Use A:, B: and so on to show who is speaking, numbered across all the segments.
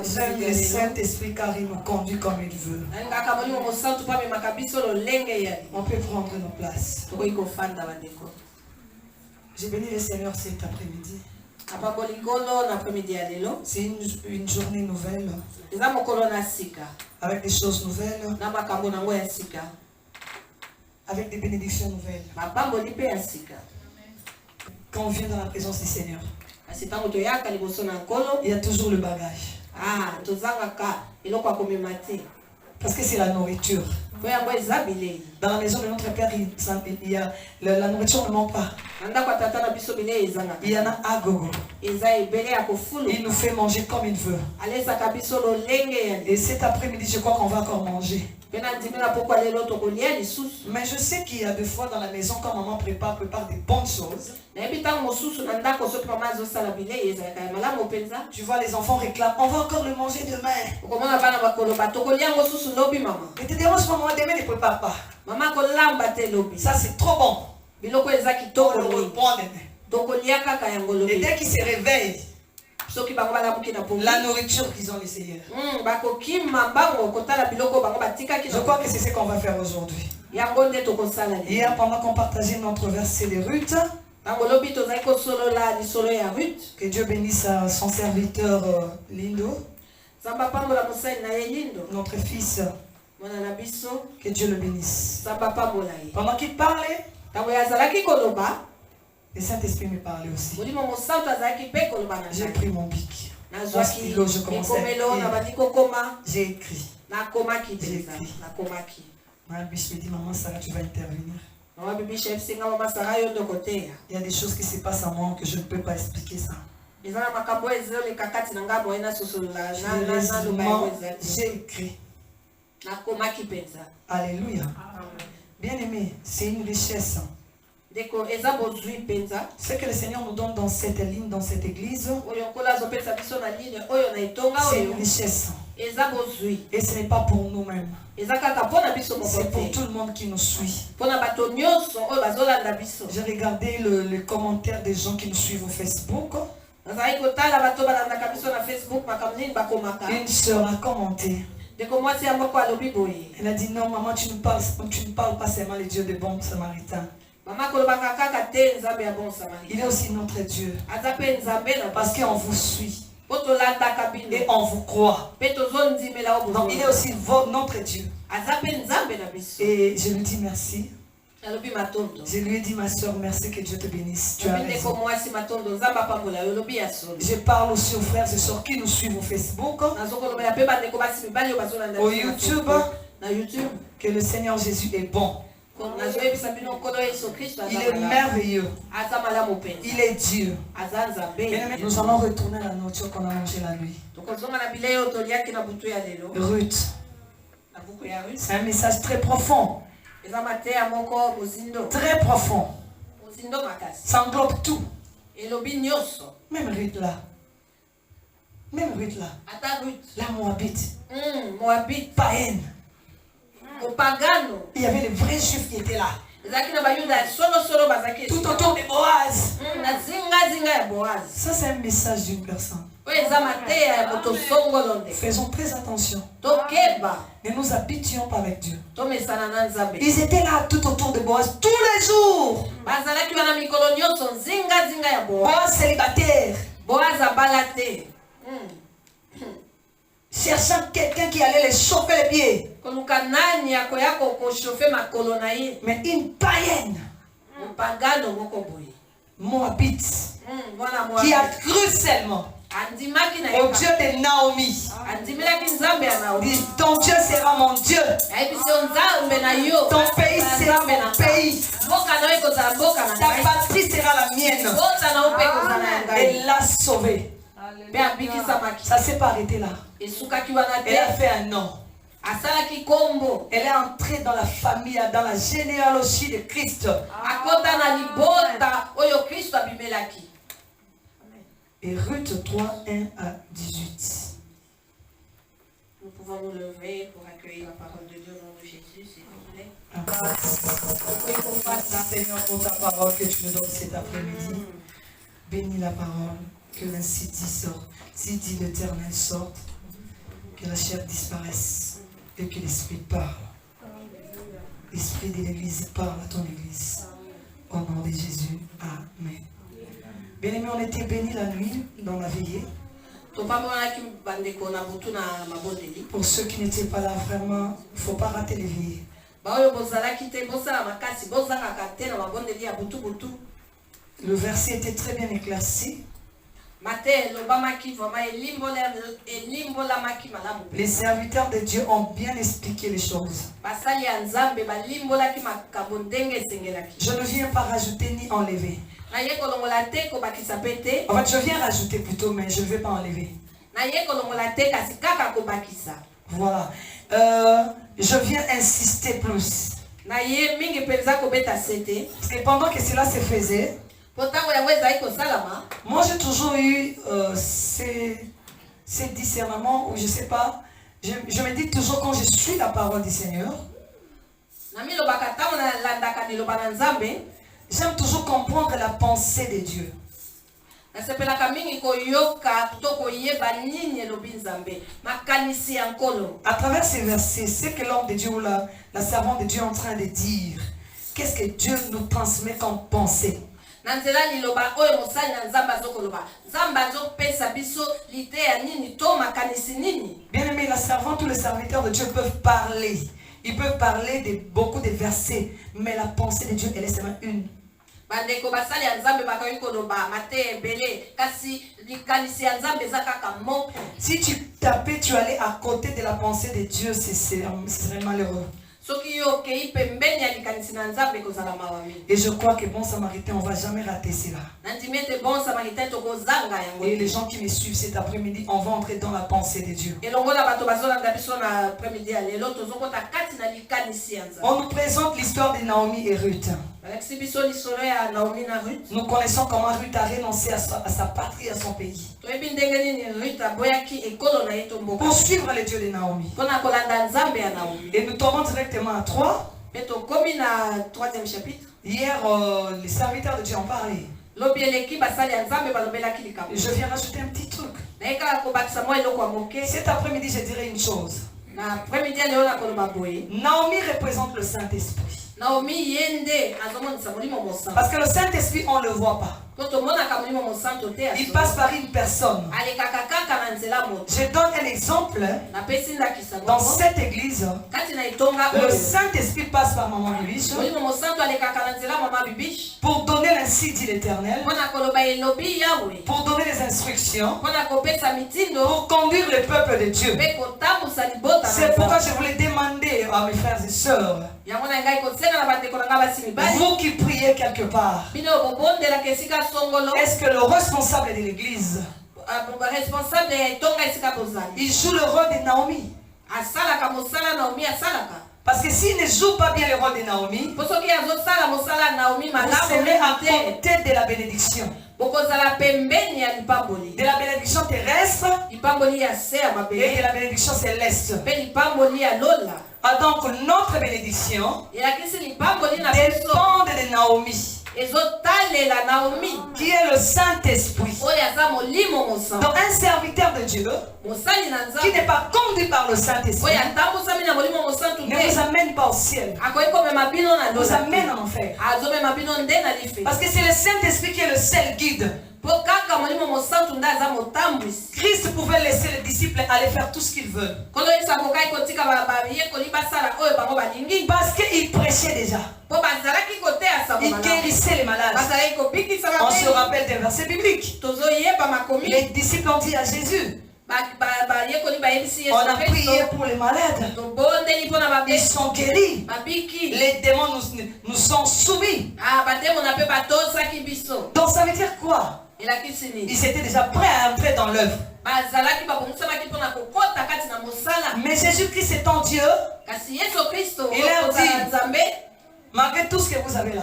A: J'aime le Saint-Esprit car il nous conduit comme il veut. On peut prendre nos places. J'ai béni le Seigneur cet après-midi. C'est une journée nouvelle. Avec des choses nouvelles. Avec des bénédictions nouvelles. Quand on vient dans la présence du Seigneur, il y a toujours le bagage. Parce que c'est la nourriture. Dans la maison de notre Père, la nourriture ne manque pas. Il y en a à gogo. Il nous fait manger comme il veut. Et cet après-midi, je crois qu'on va encore manger. Mais je sais qu'il y a des fois dans la maison, quand maman prépare des bonnes choses. Tu vois, les enfants réclament, on va encore le manger demain. Mais te dérange pas, maman, demain ne prépare pas. Ça, c'est trop bon. On le reprend demain. Et dès qu'ils se réveillent, la nourriture qu'ils ont laissée hier. Je crois que c'est ce qu'on va faire aujourd'hui. Hier, pendant qu'on partageait notre verset de Ruth, que Dieu bénisse son serviteur Lindo, notre fils, que Dieu le bénisse. Pendant qu'il parlait, le Saint-Esprit me parlait aussi. J'ai pris mon bic. Mon stylo, je commençais à écrire. J'ai écrit. Ma biche me dit, maman Sarah, tu vas intervenir. Il y a des choses qui se passent en moi que je ne peux pas expliquer ça. J'ai écrit. Alléluia. Bien aimé, c'est une richesse. Ce que le Seigneur nous donne dans cette ligne, dans cette église, c'est une richesse. Et ce n'est pas pour nous-mêmes. C'est pour tout le monde qui nous suit. J'ai regardé le commentaire des gens qui nous suivent au Facebook. Une sœur a commenté. Elle a dit non, maman, tu ne parles pas seulement le Dieu des bons samaritains. Il est aussi notre Dieu. Parce qu'on vous suit. Et on vous croit. Donc il est aussi notre Dieu. Et je lui dis merci. Je lui ai dit, ma soeur, merci, que Dieu te bénisse. Tu as raison. Je parle aussi aux frères et sœurs qui nous suivent au Facebook, au YouTube, que le Seigneur Jésus est bon. Il est merveilleux. Il est Dieu. Nous allons retourner à la nourriture qu'on a mangée la nuit. Ruth. C'est un message très profond. Très profond. Ça englobe tout. Même Ruth là. La Moabite. Païenne. Il y avait les vrais juifs qui étaient là. Tout autour de Boaz. Ça, c'est un message d'une personne. Faisons très attention. Ne nous habitions pas avec Dieu. Ils étaient là tout autour de Boaz tous les jours. Boaz célibataire. Cherchant quelqu'un qui allait les chauffer les pieds. Mais une païenne. Moabite. Qui a cru seulement au Dieu de Naomi. Dit, ton Dieu sera mon Dieu. Ton pays sera mon pays. Ta patrie sera la mienne. Elle l'a sauvé. Ça ne s'est pas arrêté là. Elle a fait un nom. Elle est entrée dans la famille, dans la généalogie de Christ. Et Ruth 3, 1 à 18.
B: Nous pouvons nous lever pour accueillir la parole de Dieu au nom de Jésus, s'il vous plaît.
A: Seigneur, pour ta parole que tu nous donnes cet après-midi. Bénis la parole.
C: Que l'ainsi dit l'Éternel sorte, que la chair disparaisse et que l'Esprit parle. L'Esprit de l'Église parle à ton Église. Au nom de Jésus, Amen. Bien-aimés, on était bénis la nuit dans la veillée. Pour ceux qui n'étaient pas là, vraiment, il ne faut pas rater les veillées. Le verset était très bien éclairci. Les serviteurs de Dieu ont bien expliqué les choses. Je ne viens pas rajouter ni enlever. En fait, je viens rajouter plutôt, mais je ne vais pas enlever. Voilà. Je viens insister plus. Parce que pendant que cela se faisait, moi j'ai toujours eu ces discernements où je ne sais pas, je me dis toujours quand je suis la parole du Seigneur, j'aime toujours comprendre la pensée de Dieu. À travers ces versets, c'est que l'homme de Dieu ou la servante de Dieu est en train de dire. Qu'est-ce que Dieu nous transmet comme pensée? Bien aimé, la servante ou le serviteur de Dieu peuvent parler. Ils peuvent parler de beaucoup de versets, mais la pensée de Dieu, elle est seulement une. Si tu tapais, tu allais à côté de la pensée de Dieu, ce serait malheureux. Et je crois que bon samaritain, on ne va jamais rater cela. Et les gens qui me suivent cet après-midi, on va entrer dans la pensée de Dieu. On nous présente l'histoire de Naomi et Ruth. Nous connaissons comment Ruth a renoncé à sa patrie, à son pays, pour suivre le Dieu de Naomi. Et nous tombons directement à 3. Hier, les serviteurs de Dieu ont parlé. Je viens rajouter un petit truc. Cet après-midi, je dirais une chose. Naomi représente le Saint-Esprit. Parce que le Saint-Esprit, on ne le voit pas. Il passe par une personne. Je donne un exemple. Dans cette église, le Saint-Esprit passe par Maman Bibiche pour donner l'insigne de l'Éternel, pour donner les instructions, pour conduire le peuple de Dieu. C'est pourquoi je voulais demander à mes frères et sœurs, vous qui priez quelque part, est-ce que le responsable de l'église, il joue le rôle de Naomi? Parce que s'il ne joue pas bien le rôle de Naomi, vous serez à côté de la bénédiction. De la bénédiction terrestre et de la bénédiction céleste. Ah, donc notre bénédiction dépend de Naomi, qui est le Saint-Esprit. Donc un serviteur de Dieu qui n'est pas conduit par le Saint-Esprit ne vous amène pas au ciel, vous amène en enfer. Parce que c'est le Saint-Esprit qui est le seul guide. Christ pouvait laisser les disciples aller faire tout ce qu'ils veulent, parce qu'il prêchait déjà. Il guérissait les malades. On se rappelle des versets bibliques. Les disciples ont dit à Jésus, on a prié pour les malades, ils sont guéris, les démons nous sont soumis. Donc ça veut dire quoi? Ils étaient déjà prêts à entrer dans l'œuvre. Mais Jésus-Christ étant Dieu, il leur dit, malgré tout ce que vous avez là,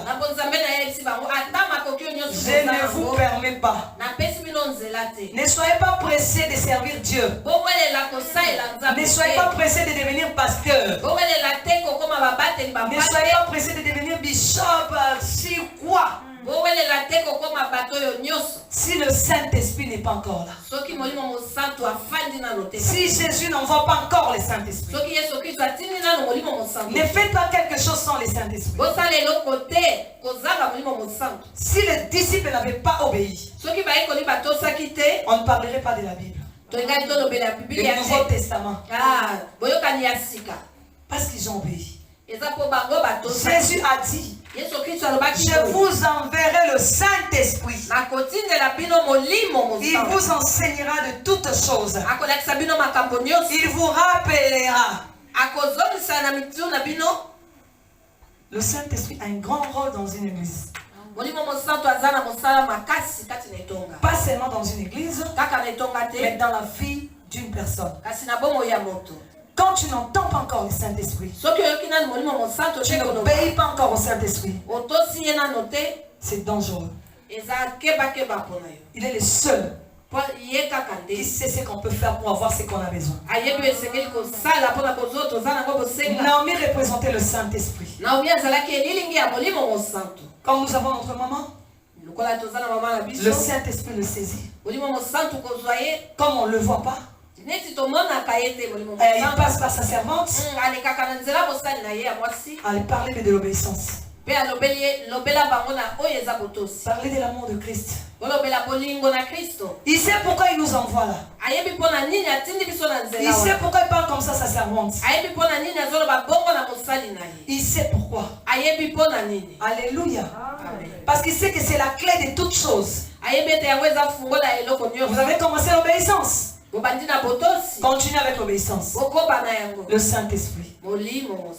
C: je ne vous permets pas. Ne soyez pas pressés de servir Dieu. Ne soyez pas pressés de devenir pasteur. Ne soyez pas pressés de devenir bishop, si quoi. Si le Saint-Esprit n'est pas encore là. Si Jésus n'envoie pas encore le Saint-Esprit. Ne faites pas quelque chose sans le Saint-Esprit. Si les disciples n'avaient pas obéi, on ne parlerait pas de la Bible. Le Nouveau Testament. Parce qu'ils ont obéi. Jésus a dit, je vous enverrai le Saint-Esprit. Il vous enseignera de toutes choses. Il vous rappellera. Le Saint-Esprit a un grand rôle dans une église. Pas seulement dans une église, mais dans la vie d'une personne. Quand tu n'entends pas encore le Saint-Esprit, tu n'obéis pas encore au Saint-Esprit, c'est dangereux. Il est le seul qui sait ce qu'on peut faire pour avoir ce qu'on a besoin. Naomi représentait le Saint-Esprit. Comme nous avons notre maman, le Saint-Esprit le saisit. Comme on ne le voit pas, il passe par sa servante. Elle parlait de l'obéissance. Parler de l'amour de Christ. Il sait pourquoi il nous envoie là. Il sait pourquoi il parle comme ça sa servante. Il sait pourquoi. Alléluia. Parce qu'il sait que c'est la clé de toutes choses. Vous avez commencé l'obéissance. Continue avec l'obéissance. Le Saint-Esprit.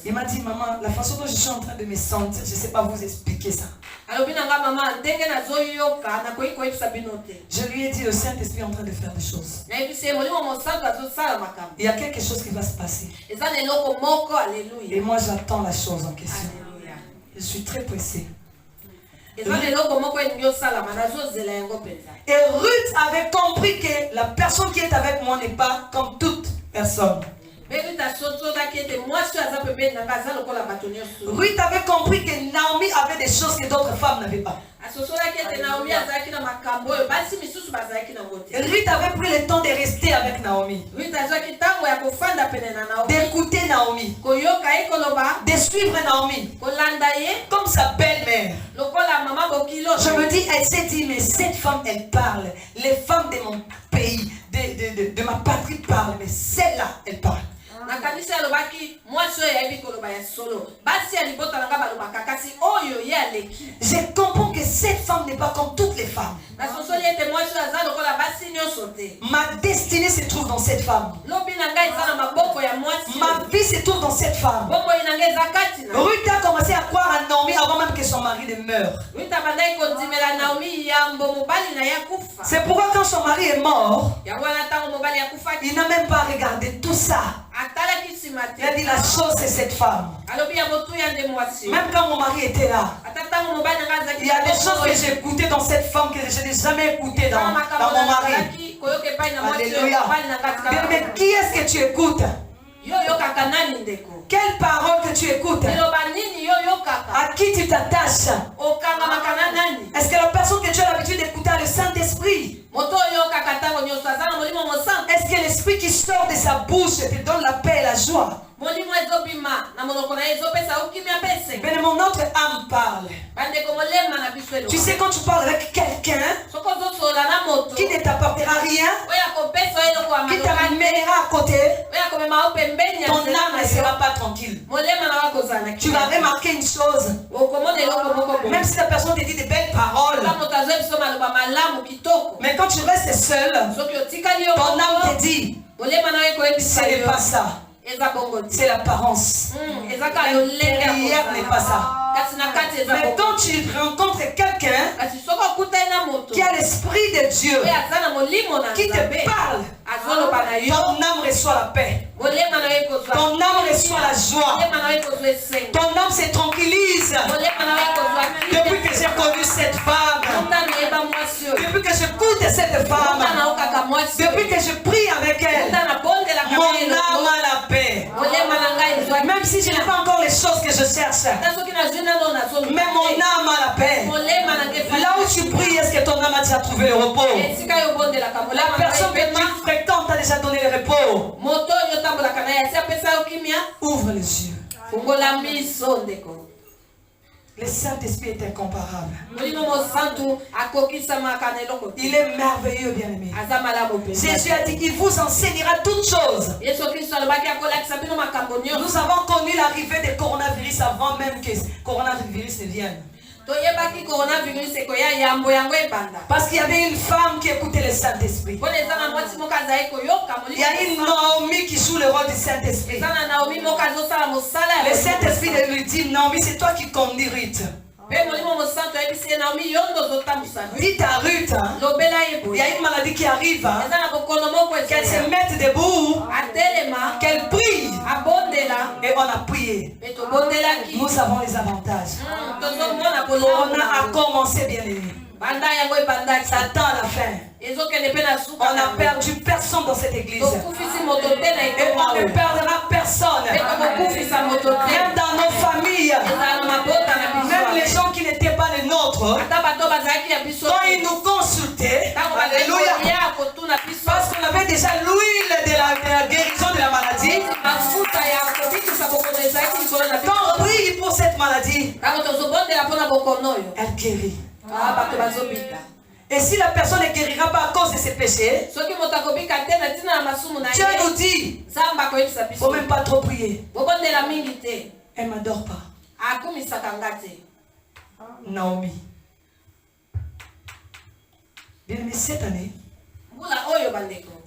C: Il m'a dit, maman, la façon dont je suis en train de me sentir, je ne sais pas vous expliquer ça. Je lui ai dit, le Saint-Esprit est en train de faire des choses. Il y a quelque chose qui va se passer. Et moi, j'attends la chose en question. Je suis très pressée. Et Ruth avait compris que la personne qui est avec moi n'est pas comme toute personne. Ruth avait compris que Naomi avait des choses que d'autres femmes n'avaient pas. Ruth avait pris le temps de rester avec Naomi, d'écouter Naomi, de suivre Naomi comme sa belle-mère. Je me dis, elle s'est dit, mais cette femme, elle parle. Les femmes de mon pays, de ma patrie parlent, mais celle-là, elle parle. Je comprends que cette femme n'est pas comme toutes les femmes. Ma destinée se trouve dans cette femme. Ma vie se trouve dans cette femme. Ruth a commencé à croire à Naomi avant même que son mari ne meure. C'est pourquoi quand son mari est mort, il n'a même pas regardé tout ça. Il a dit, la chose c'est cette femme. Même quand mon mari était là, il y a des choses que j'ai écoutées dans cette femme que je n'ai jamais écoutées dans mon mari. Alléluia. Mais qui est-ce que tu écoutes? Quelle parole que tu écoutes? À qui tu t'attaches? Est-ce que la personne que tu as l'habitude d'écouter a le Saint-Esprit? Est-ce que l'esprit qui sort de sa bouche te donne la paix et la joie? Mais mon autre âme parle. Tu sais, quand tu parles avec quelqu'un qui ne t'apportera rien, qui t'amènera à côté, ton âme ne sera pas tranquille. Tu vas remarquer une chose. Même si la personne te dit de belles paroles, mais quand tu restes seul, ton âme te dit, ce n'est pas ça. C'est l'apparence. L'intérieur n'est pas ça. Mais quand tu rencontres quelqu'un qui a l'esprit de Dieu, qui te parle, ton âme reçoit la paix. Ton âme reçoit la joie. Ton âme se tranquillise. Depuis que j'ai connu cette femme, depuis que j'écoute cette femme, depuis que je prie avec elle, mon âme a la paix. Même si je n'ai pas encore les choses que je cherche, mais mon âme a la paix. trouvé le repos. La personne que tu fréquentes a déjà donné le repos. Ouvre les yeux. Le Saint-Esprit est incomparable. Il est merveilleux, bien-aimé. Jésus a dit qu'il vous enseignera toutes choses. Nous avons connu l'arrivée du coronavirus avant même que le coronavirus ne vienne. Parce qu'il y avait une femme qui écoutait le Saint-Esprit. Il y a une Naomi qui joue le rôle du Saint-Esprit. Le Saint-Esprit lui dit, Naomi, c'est toi qui conduis Ruth. Dites à Ruth, hein, il y a une maladie qui arrive, hein, qu'elle se mette debout, qu'elle prie. Et on a prié. Nous avons les avantages. On a commencé, bien aimé. Satan à la fin. On a perdu personne dans cette église. Et on ne perdra personne. Même dans nos familles. Même les gens qui n'étaient pas les nôtres. Quand ils nous consultaient. Alléluia. Parce qu'on avait déjà l'huile de la guérison de la maladie. Quand on prie pour cette maladie, elle guérit. Et si la personne ne guérira pas à cause de ses péchés, Dieu nous dit, il ne faut même pas trop prier. Elle ne m'adore pas. Naomi. Bien aimé, cette année,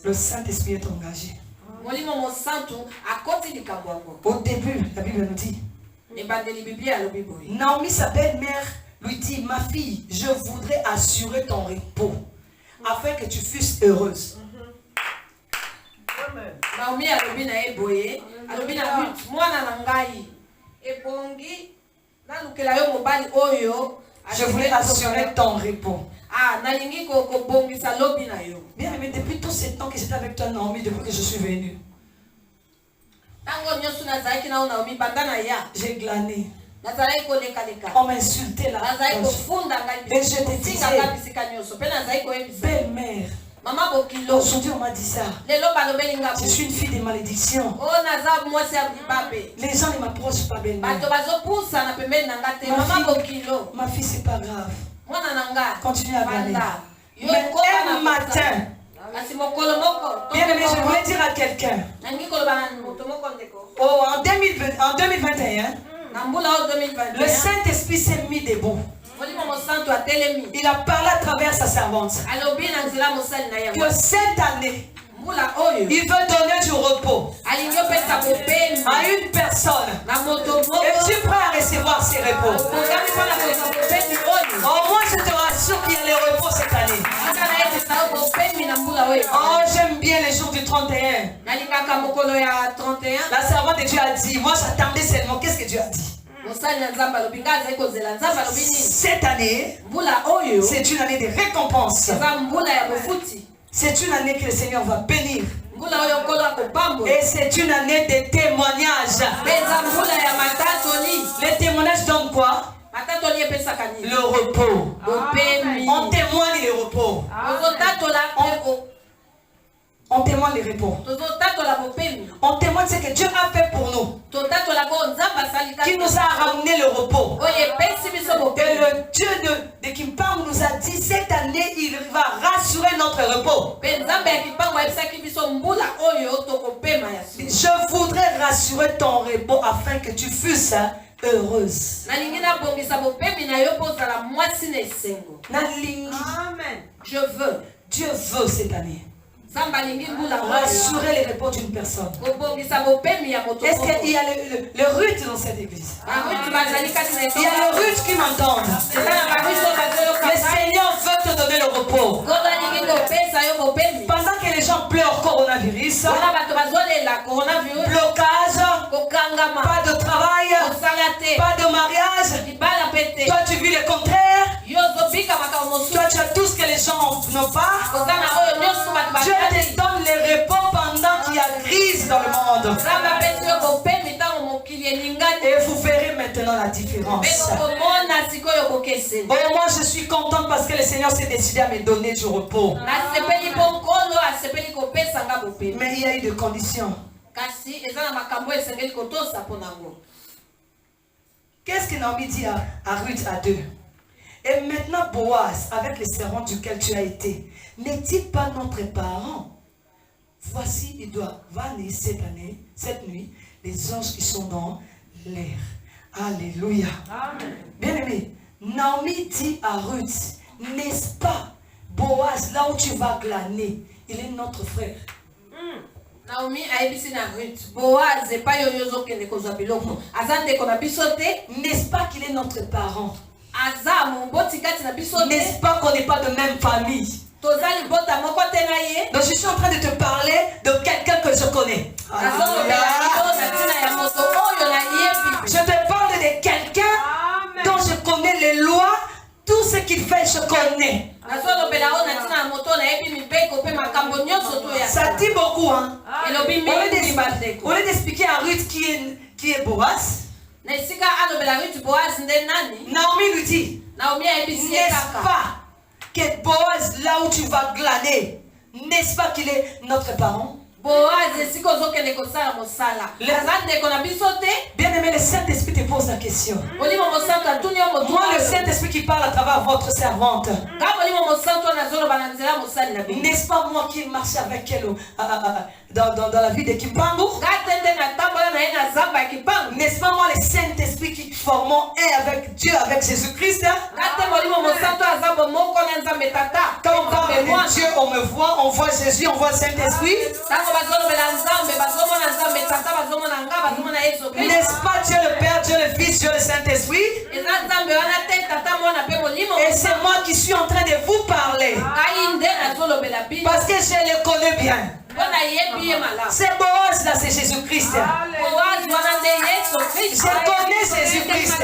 C: le Saint-Esprit est engagé. Au début, la Bible nous dit, Naomi, sa belle-mère, lui dit, ma fille, je voudrais assurer ton repos afin que tu fusses heureuse. Je voulais assurer ton repos. Bien aimé, depuis tout ce temps que j'étais avec toi, Naomi, depuis que je suis venue, j'ai glané. On m'insultait là. Et je te disais, belle-mère, aujourd'hui on m'a dit ça. Je suis une fille de malédiction. Les gens ne m'approchent pas, belle-mère. Ma fille, c'est pas grave. Continue à glaner. Mais un matin, bien aimé, je voulais dire à quelqu'un, en 2021, le Saint-Esprit s'est mis debout. Il a parlé à travers sa servante que cette année, il veut donner du repos à une personne. Es-tu prêt à recevoir ces repos? Au moins je te rassure qu'il y a le repos cette année. Oh, j'aime bien les jours du 31. La servante de Dieu a dit, moi j'attendais seulement, qu'est-ce que Dieu a dit? Cette année, c'est une année de récompense. C'est une année que le Seigneur va bénir. Et c'est une année de témoignages. Les témoignages donnent quoi? Le repos. On témoigne le repos. On témoigne le repos. On témoigne ce que Dieu a fait pour nous. Qui nous a ramené le repos. Et le Dieu de Kimpam nous a dit cette année il va rassurer notre repos. Je voudrais rassurer ton repos afin que tu fusses heureuse. Amen.
A: Je veux.
C: Dieu veut cette année rassurer les repos d'une personne. Est-ce qu'il y a le Ruth dans cette église? Il y a le Ruth qui m'entendent. Le Seigneur veut te donner le repos. Pendant que les gens pleurent coronavirus, blocage, pas de travail, pas de mariage, toi tu vis le contraire. Toi tu as tout ce que les gens n'ont pas. Dieu te donne les repos pendant qu'il y a crise dans le monde. Et vous verrez maintenant la différence. Oh, moi je suis contente parce que le Seigneur s'est décidé à me donner du repos. Mais il y a eu des conditions. Qu'est-ce que Naomi dit à Ruth à 2? Et maintenant Boaz, avec les servants duquel tu as été, n'est-il pas notre parent? Voici, il doit venir cette nuit, les anges qui sont dans l'air. Alléluia. Amen. Bien aimé, Naomi dit à Ruth, n'est-ce pas, Boaz, là où tu vas glaner, il est notre frère.
A: Naomi a dit na Ruth, Boaz n'est pas yoyozo que ne koza biloko. Azande kona bisote,
C: n'est-ce pas qu'il est notre parent?
A: Aza mon botikati na bisote.
C: N'est-ce pas qu'on n'est pas de même famille? Donc je suis en train de te parler de quelqu'un que je connais. Je te parle de quelqu'un dont je connais les lois, tout ce qu'il fait, je connais. Ça dit beaucoup, hein? Au lieu d'expliquer à Ruth qui est Boaz, Naomi lui dit, n'est-ce pas que Boaz, là où tu vas glaner, n'est-ce pas qu'il est notre parent? Bien aimé, le Saint-Esprit te pose la question. Moi, le Saint-Esprit qui parle à travers votre servante. N'est-ce pas moi qui marche avec elle dans la vie de Kimpangu? N'est-ce pas moi le Saint-Esprit qui formons un avec Dieu, avec Jésus-Christ? Quand on parle de Dieu, on me voit, on voit Jésus, on voit le Saint-Esprit. N'est-ce pas Dieu le Père, Dieu le Fils, Dieu le Saint-Esprit? Et c'est moi qui suis en train de vous parler. Parce que je le connais bien. C'est Boaz là, c'est Jésus-Christ. Je connais Jésus-Christ.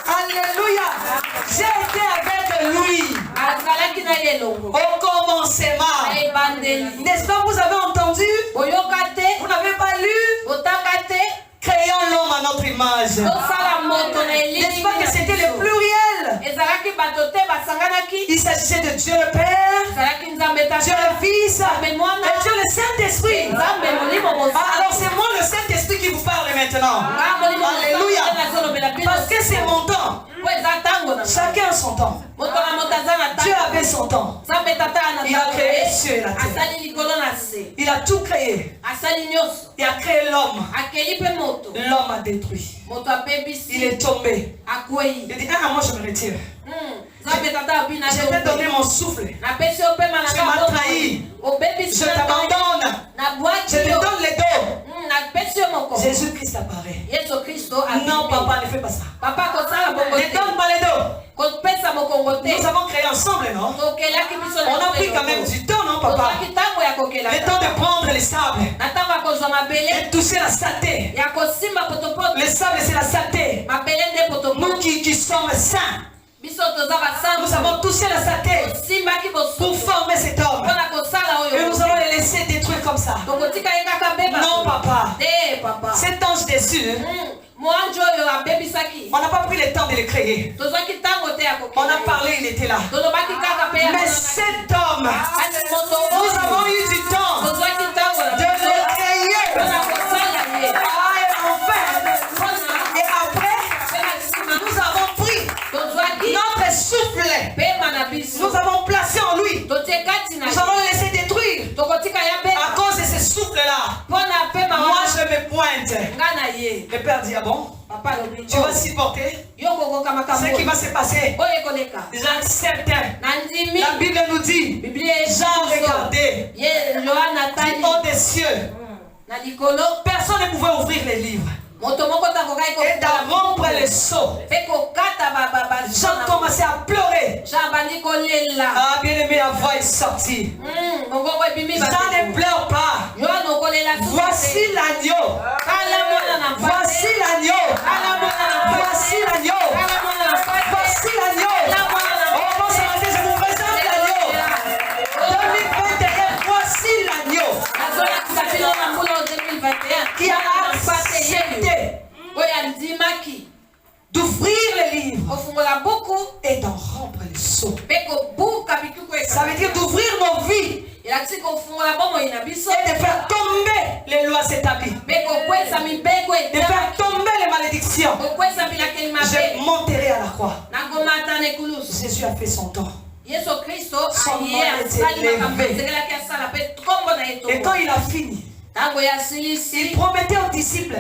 C: Alléluia. J'ai été avec lui au commencement. N'est-ce pas, vous avez entendu? Vous n'avez pas lu? Créons l'homme à notre image. N'est-ce pas que c'était le pluriel? Il s'agissait de Dieu le Père, Dieu le Fils et Dieu le Saint-Esprit. Alors c'est moi le Saint-Esprit qui vous parle maintenant. Alléluia. Parce que c'est mon temps. Chacun a son temps. Dieu avait son temps. Il a créé les cieux et la terre. Il a tout créé. Il a créé l'homme. L'homme a détruit. Il est tombé. Il dit, moi je me retire. Je t'ai donné mon souffle. Tu m'as trahi. Je t'abandonne. Je te donne les dos. Jésus-Christ apparaît. Non, papa, ne fais pas ça. Ne donne pas les dos. Nous avons créé ensemble, non? On a pris quand même du temps, non, papa? Le temps de prendre les sables et toucher la saleté. Le sable, c'est la saleté. Nous qui sommes saints, nous avons touché la saleté pour former cet homme. Et nous allons les laisser détruire comme ça. Non, papa. Cet ange déçu, on n'a pas pris le temps de le créer. On a parlé, il était là. Mais cet homme, nous avons eu du temps de le créer. Et après, nous avons pris notre souffle. Nous avons placé en lui. Nous allons le laisser détruire. À cause de ce souffle-là, moi je me pointe. Le Père dit, ah bon? Tu vas supporter ce qui va se passer. J'accepte. La Bible nous dit, Jean regardait du haut des cieux. Personne ne pouvait ouvrir les livres et rompre les seaux. Jean commençait à pleurer. Ah, bien aimé, la voix est sortie. Jean ne pleure pas. Voici l'agneau. Voici l'agneau. Voici l'agneau. Voici l'agneau. Oh, bon samedi, je vous présente l'agneau. 2021, voici l'agneau qui a accepté de faire tomber les lois établies, de faire tomber les malédictions. Je monterai à la croix. Jésus a fait son temps. Son nom était élevé. Et quand il a fini, il promettait aux disciples,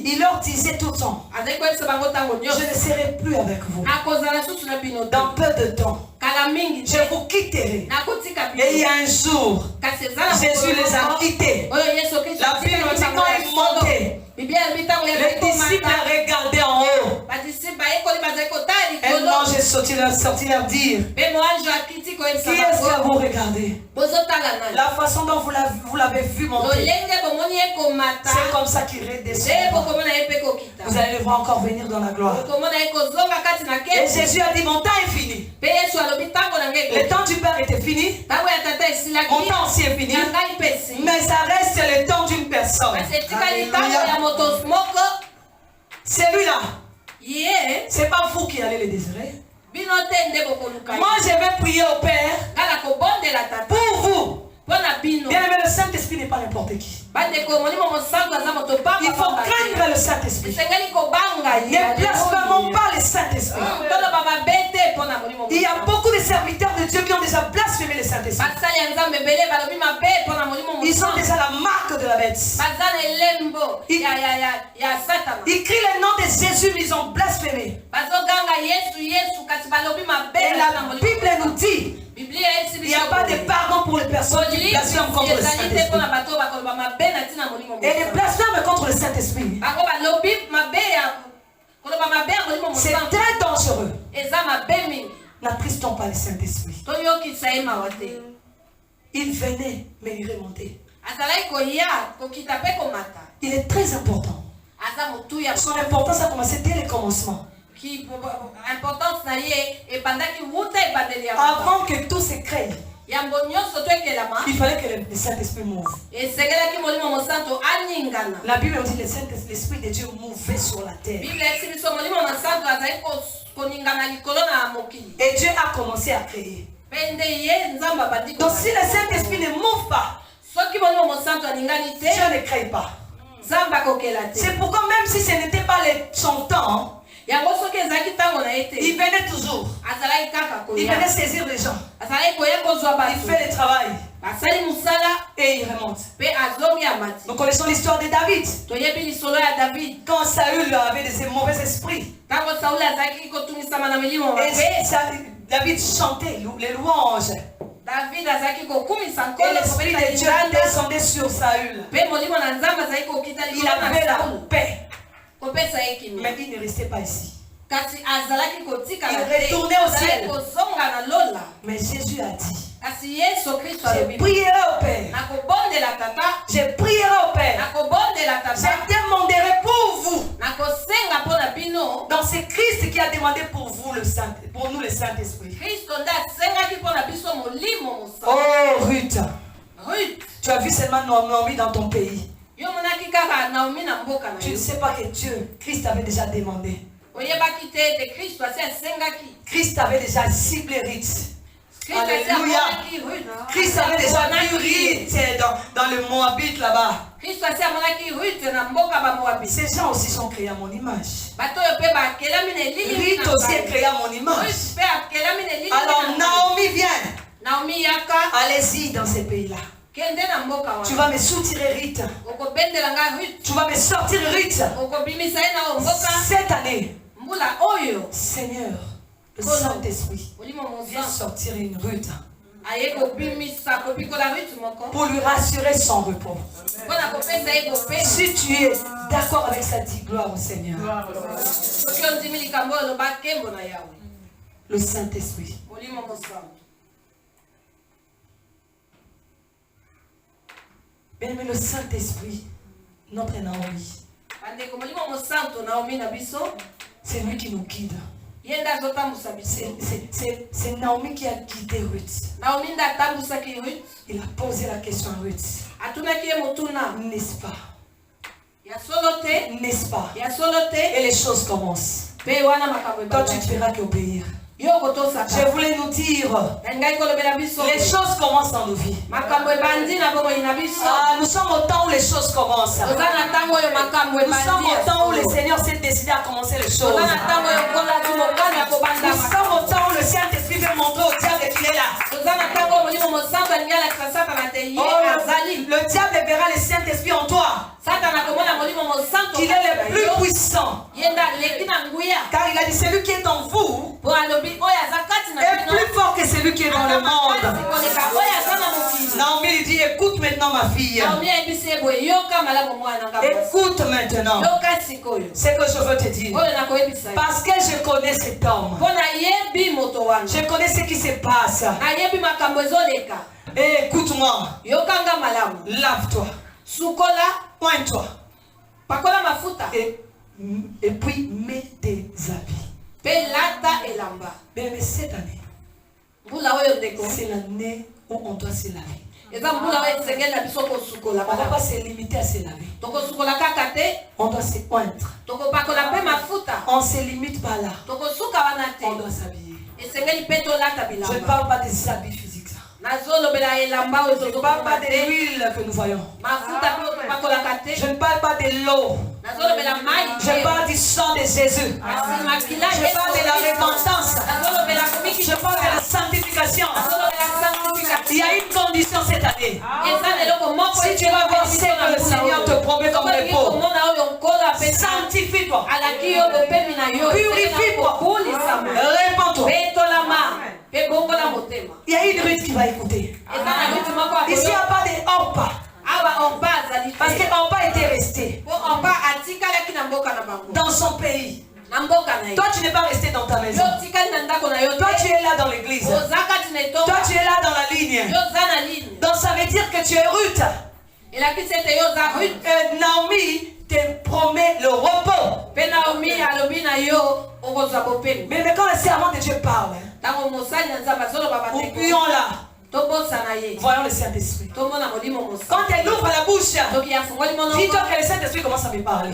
C: il leur disait tout le temps, je ne serai plus avec vous. Dans peu de temps, je vous quitterai. Et il y a un jour, Jésus les a quittés. La Bible dit quand il montait, les disciples regardaient en haut. Un ange est sorti leur dire, qui est-ce que vous regardez? La façon dont vous l'avez vu monter, c'est comme ça qu'il redescend. Vous allez le voir encore venir dans la gloire. Et Jésus a dit, mon temps est fini. Le temps du Père était fini. Mon temps aussi est fini. Mais ça reste le temps d'une personne. Celui-là, c'est pas vous qui allez le désirer. Moi je vais prier au Père pour vous. Bien aimé, le Saint-Esprit n'est pas n'importe qui. Il faut craindre le Saint-Esprit. Ne blasphémons pas le Saint-Esprit. Il y a beaucoup de serviteurs de Dieu qui ont déjà blasphémé le Saint-Esprit. Ils ont déjà la marque de la bête. Ils crient le nom de Jésus, mais ils ont blasphémé. Et la Bible nous dit, il n'y a pas de pardon pour les personnes qui blasphèment contre le Saint-Esprit. Et les blasphèmes contre le Saint-Esprit, c'est très dangereux. N'attristons pas le Saint-Esprit. Il venait, mais il remontait. Il est très important. Son importance a commencé dès le commencement. Avant que tout se crée, il fallait que le Saint-Esprit mouve. La Bible dit que l'Esprit de Dieu mouvait sur la terre. Et Dieu a commencé à créer. Donc si le Saint-Esprit ne mouve pas, Dieu ne crée pas. C'est pourquoi même si ce n'était pas son temps, il venait toujours. Il venait saisir les gens. Il fait le travail. Et il remonte. Nous connaissons l'histoire de David. Quand Saül avait des mauvais esprits, et David chantait les louanges. Et l'Esprit de Dieu descendait sur Saül. Il avait la paix. Mais il ne restait pas ici. Il retournait au ciel. Mais Jésus a dit, je prierai au Père. Je prierai au Père. Je demanderai pour vous. Donc c'est Christ qui a demandé pour vous le Saint, pour nous le Saint-Esprit. Oh Ruth, tu as vu seulement Naomi dans ton pays. Tu ne sais pas que Dieu, Christ avait déjà demandé. Christ avait déjà ciblé Ruth. Alléluia. Christ avait déjà vu Ruth dans le Moabite là-bas. Ces gens aussi sont créés à mon image. Ruth aussi est créé à mon image. Alors Naomi vient. Allez-y dans ces pays-là. Tu vas me soutirer Ruth. Tu vas me sortir Ruth. Cette année, Seigneur, le Saint-Esprit vient sortir une Ruth pour lui rassurer son repos. Si tu es d'accord avec ça, dis gloire au Seigneur. Le Saint-Esprit. Bien, mais le Saint-Esprit, notre Naomi, c'est lui qui nous guide. C'est Naomi qui a guidé Ruth. Il a posé la question à Ruth. N'est-ce pas? N'est-ce pas? Et les choses commencent. Toi, tu ne feras qu'obéir. Je voulais nous dire, les choses commencent dans nos vies. Nous sommes au temps où les choses commencent. Nous sommes au temps où le Seigneur s'est décidé à commencer les choses. Nous sommes au temps où le Saint-Esprit veut montrer au diable qu'il est là. Le diable verra le Saint-Esprit en toi. Qu'il est le plus puissant. Car il a dit celui qui est en vous est plus fort que celui qui est dans le monde. Naomi dit écoute maintenant ma fille. Écoute maintenant ce que je veux te dire. Parce que je connais cet homme. Je connais ce qui se passe. Et écoute-moi. Lave-toi. Pointe-toi. Et puis mets tes habits. Mais cette année, c'est l'année où on doit se laver. On ne va pas se limiter à se laver. On doit se poindre. On ne se limite pas là. On doit s'habiller. Je ne parle pas des habits physiques. Je ne parle pas de l'huile que nous voyons. Je ne parle pas de l'eau. Je parle du sang de Jésus. Je parle de la repentance. Je parle de la sanctification. Il y a une condition cette année. Si tu vas voir ce que le Seigneur te promet comme repos, sanctifie-toi. Purifie-toi. Répands-toi. Il y a une rite qui va écouter. Ici, il n'y a pas de Orpa. Parce que Orpa était resté dans son pays. Toi, tu n'es pas resté dans ta maison. Toi, tu es là dans l'église. Toi, tu es là dans la ligne. Donc, ça veut dire que tu es Ruth. Naomi te promet le repos. Mais quand le serment de Dieu parle, oublions là. Voyons le Saint-Esprit. Quand elle ouvre la bouche, dis-toi que le Saint-Esprit commence à me parler.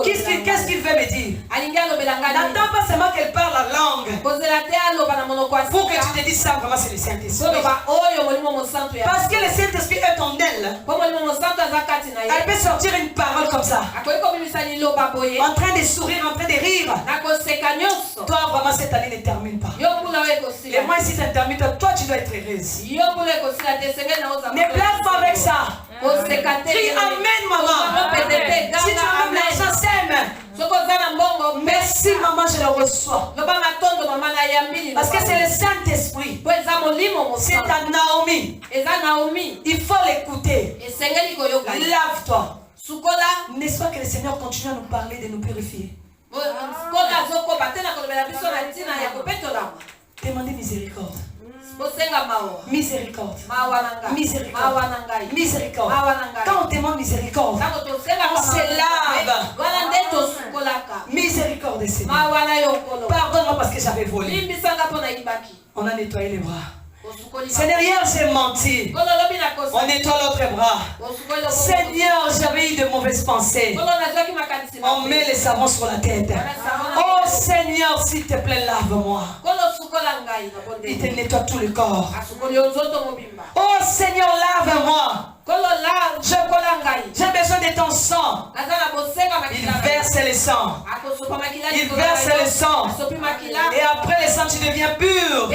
C: Qu'est-ce qu'il veut me dire? N'attends pas seulement qu'elle parle la langue pour que tu te dises ça, vraiment c'est le Saint-Esprit. Parce que le Saint-Esprit est en elle. Elle peut sortir une parole comme ça, en train de sourire, en train de rire. Toi, vraiment, cette année ne termine pas. Et moi ici, ça termine. Toi, tu dois être heureuse. Ne blague pas avec ça. Crie amen, maman. Si tu as même l'argent, sème. Merci, maman, je le reçois. Parce que c'est le Saint-Esprit. C'est ta Naomi. Il faut l'écouter. Lave-toi. N'est-ce pas que le Seigneur continue à nous parler de nous purifier? Demandez miséricorde. Miséricorde. Miséricorde. Miséricorde. Quand on demande miséricorde, on se lave. Miséricorde, Seigneur. Pardonne-moi parce que j'avais volé. On a nettoyé les bras. Seigneur, hier j'ai menti. On nettoie l'autre bras. Seigneur, j'avais eu de mauvaises pensées. On met les savons sur la tête. Oh Seigneur, s'il te plaît, lave-moi. Il te nettoie tout le corps. Oh Seigneur, lave-moi. J'ai besoin de ton sang. Il verse le sang. Il verse le sang. Et après le sang, tu deviens pur.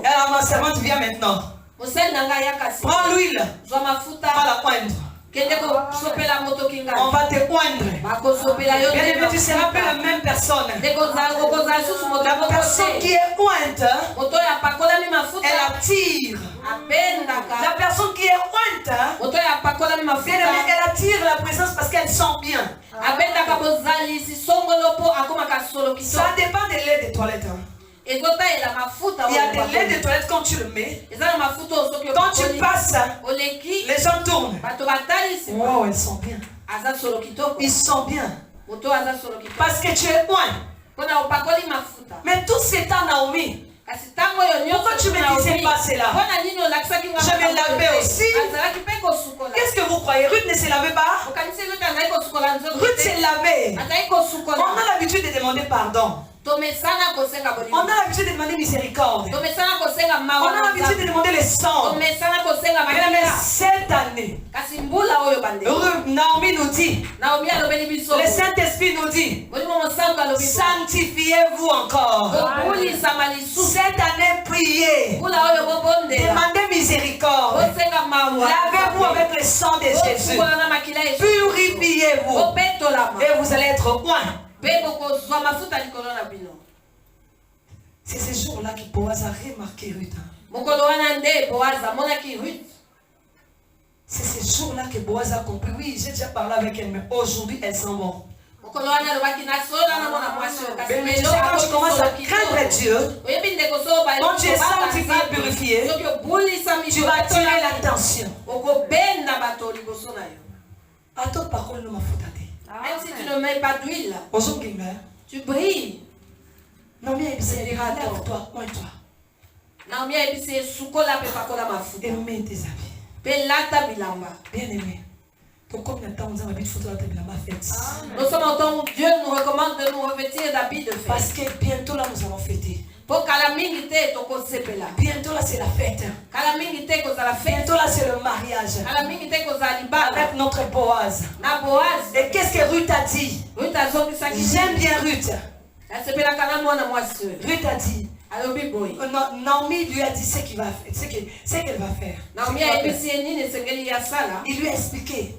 C: Alors ma servante vient maintenant. Prends l'huile. Prends la pointe. On va te poindre. Bien aimé, tu seras plus la même personne. La personne qui est pointe, elle attire. La personne qui est pointe, bien aimé, elle attire la présence parce qu'elle sent bien. Ça dépend de lait de toilette. Il y a des laits de toilette quand tu le mets. Quand tu passes, les gens tournent. Wow, ils sont bien. Ils sont bien. Parce que tu es point. Mais tout c'est en Naomi. Pourquoi tu me disais pas cela? Je me lavais aussi. Qu'est-ce que vous croyez? Ruth ne se lavait pas? Ruth se lavait. On a l'habitude de demander pardon. On a l'habitude de demander miséricorde. On a l'habitude de demander le sang. Mais cette année, Naomi nous dit, le Saint-Esprit nous dit, sanctifiez-vous encore. Cette année, priez. Demandez miséricorde. Lavez-vous avec le sang de Jésus. Purifiez-vous. Et vous allez être loin. C'est ce jour-là que Boaz a remarqué Ruth. C'est ce jour-là que Boaz a compris. Oui, j'ai déjà parlé avec elle, mais aujourd'hui, elles s'en vont. Mais quand tu commences à craindre Dieu, quand tu es sanctifié et purifié, tu vas attirer l'attention. À toute parole, nous m'a foutu.
B: Même si tu ne mets pas d'huile, tu brilles.
C: Naomi lève-toi, pointe-toi. Et mets tes habits. Bien-aimé.
B: Nous sommes en temps où Dieu nous recommande de nous revêtir d'habits de fête.
C: Parce que bientôt là, nous allons fêter. Bientôt là, c'est la fête. Bientôt là, c'est le mariage. Avec notre Boaz. Et qu'est-ce que Ruth a dit? J'aime bien Ruth. Ruth a dit. Naomi lui a dit ce qu'elle va faire. Il lui a expliqué.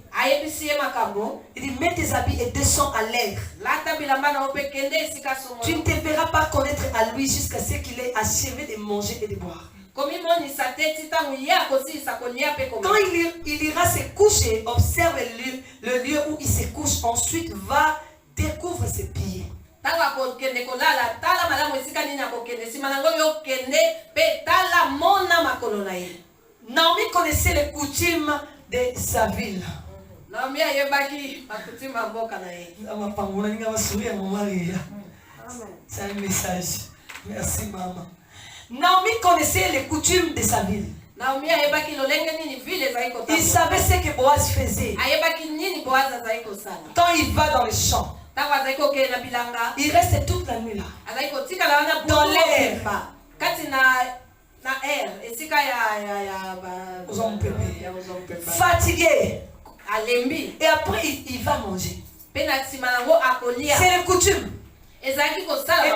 C: Il dit, mets tes habits et descends à l'air. Tu ne te feras pas connaître à lui jusqu'à ce qu'il ait achevé de manger et de boire. Quand il ira se coucher, observe le lieu où il se couche, ensuite va découvrir ses pieds. Naomi connaissait les coutumes de sa ville. C'est un message. Merci maman. Naomi connaissait les coutumes de sa ville. Il savait ce que Boaz faisait. Quand il va dans les champs, il reste toute la nuit là. Dans l'air. Fatigué. Et après il va manger. C'est les coutumes. Et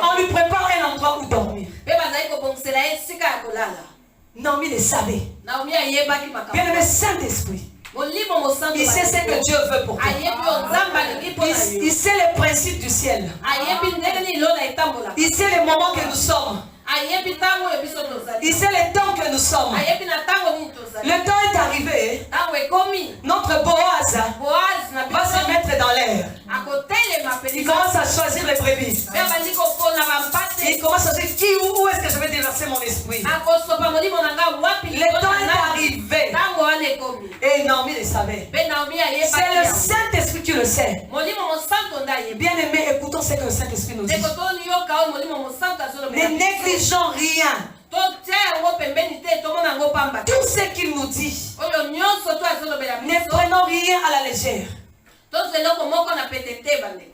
C: on lui prépare un endroit où dormir. Naomi le savait. Bien aimé Saint-Esprit. Il sait ce que Dieu veut pour toi. Il sait les principes du ciel. Il sait les moments que nous sommes. Il sait le temps que nous sommes. Le temps est arrivé. Notre Boaz va se mettre dans l'air. Il commence à choisir les brebis. Il commence à dire où est-ce que je vais déverser mon esprit. Le temps est arrivé. Et Naomi le savait. C'est le Saint-Esprit qui le sait. Bien aimé, écoutons ce que le Saint-Esprit nous dit. Ne négligeons rien. Tout ce qu'il nous dit, ne prenons rien à la légère.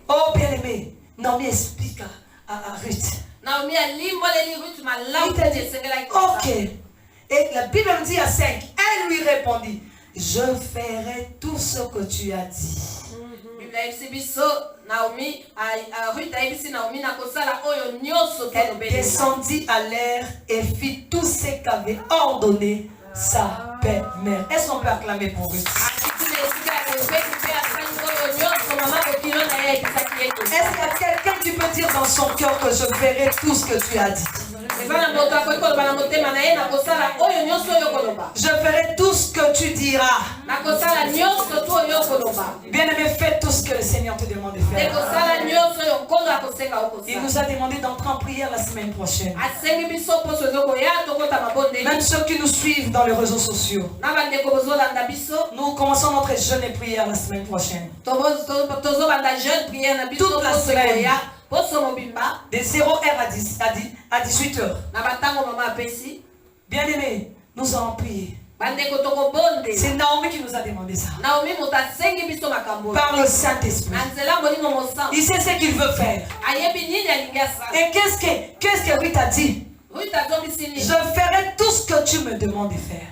C: Oh bien aimé, Naomi explique à Ruth. Ok. Et la Bible me dit à 5. Elle lui répondit, je ferai tout ce que tu as dit. Elle descendit à l'air et fit tout ce qu'avait ordonné sa belle-mère. Est-ce qu'on peut acclamer pour Ruth? Est-ce qu'il y a quelqu'un qui peut dire dans son cœur que je ferai tout ce que tu as dit? Je ferai tout ce que tu diras. Bien aimé, fais tout ce que le Seigneur te demande de faire. Il nous a demandé d'entrer en prière la semaine prochaine. Même ceux qui nous suivent dans les réseaux sociaux. Nous commençons notre jeûne et prière la semaine prochaine. Toute la semaine. De 0h à 18h. Bien aimé, nous allons prier. C'est Naomi qui nous a demandé ça. Par le Saint-Esprit. Il sait ce qu'il veut faire. Et qu'est-ce que Ruth a dit? Je ferai tout ce que tu me demandes de faire.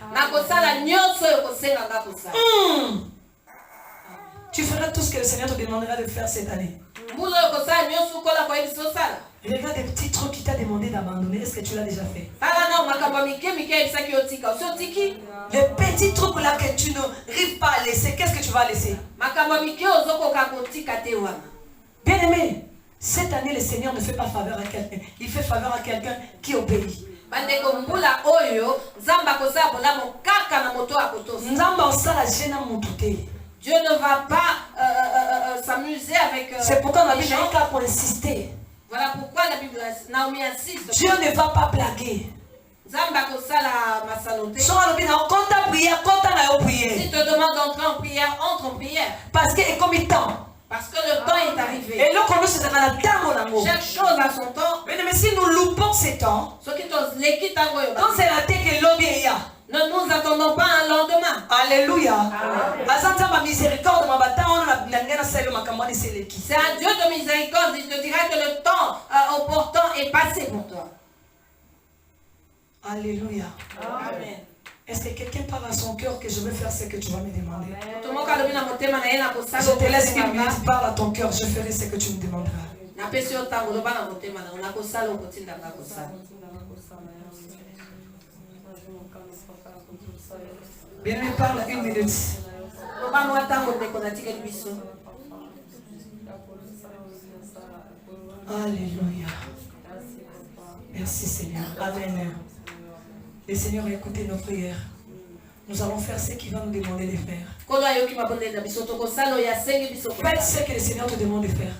C: Tu feras tout ce que le Seigneur te demandera de faire cette année. Regarde des petits trucs qu'il t'a demandé d'abandonner. Est-ce que tu l'as déjà fait? Les petits trucs là que tu n'arrives pas à laisser, qu'est-ce que tu vas laisser? Bien aimé, cette année le Seigneur ne fait pas faveur à quelqu'un. Il fait faveur à quelqu'un qui obéit.
B: Dieu ne va pas s'amuser avec.
C: C'est pourquoi la Bible a pour insister.
B: Voilà pourquoi la Bible Naomi insiste.
C: Dieu ne va pas blaguer. Si
B: te demande d'entrer en prière, entre en prière.
C: Parce que comme il temps.
B: Parce que le temps est arrivé.
C: Et là,
B: chaque chose a son temps.
C: Mais si nous loupons ces temps, quand c'est la tête que l'homme est là.
B: Ne nous attendons pas un lendemain.
C: Alléluia.
B: C'est un
C: Dieu
B: de miséricorde. Il te dira que le temps opportun est passé pour toi.
C: Alléluia.
B: Amen.
C: Est-ce que quelqu'un parle à son cœur que je vais faire ce que tu vas me demander?
B: Je
C: te laisse qu'il me dise, parle à ton cœur, je ferai ce que tu me demanderas. Bien, il parle 1 minute. Alléluia. Merci Seigneur. Amen. Le Seigneur a écouté nos prières. Nous allons faire ce qu'il va nous demander de faire. Faites ce que le Seigneur te demande de faire.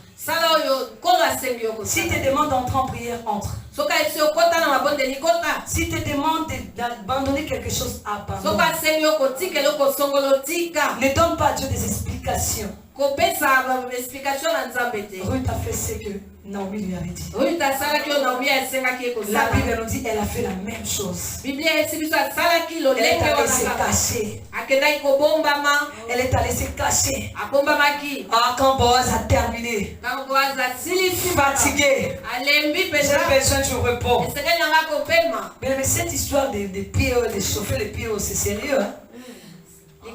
C: Si tu te demandes d'entrer en prière, entre. Si tu te demandes d'abandonner quelque chose, abandonne. Ne donne pas à Dieu des explications. Ruth a fait ce que Naomi lui avait dit. La Bible nous dit qu'elle a fait la même chose. Elle est allée se cacher. Elle est allée se cacher. Quand Boaz a terminé, fatigué, j'ai besoin du repos. Mais cette histoire de pieds, de chauffer les pieds, c'est sérieux. Hein? Oui,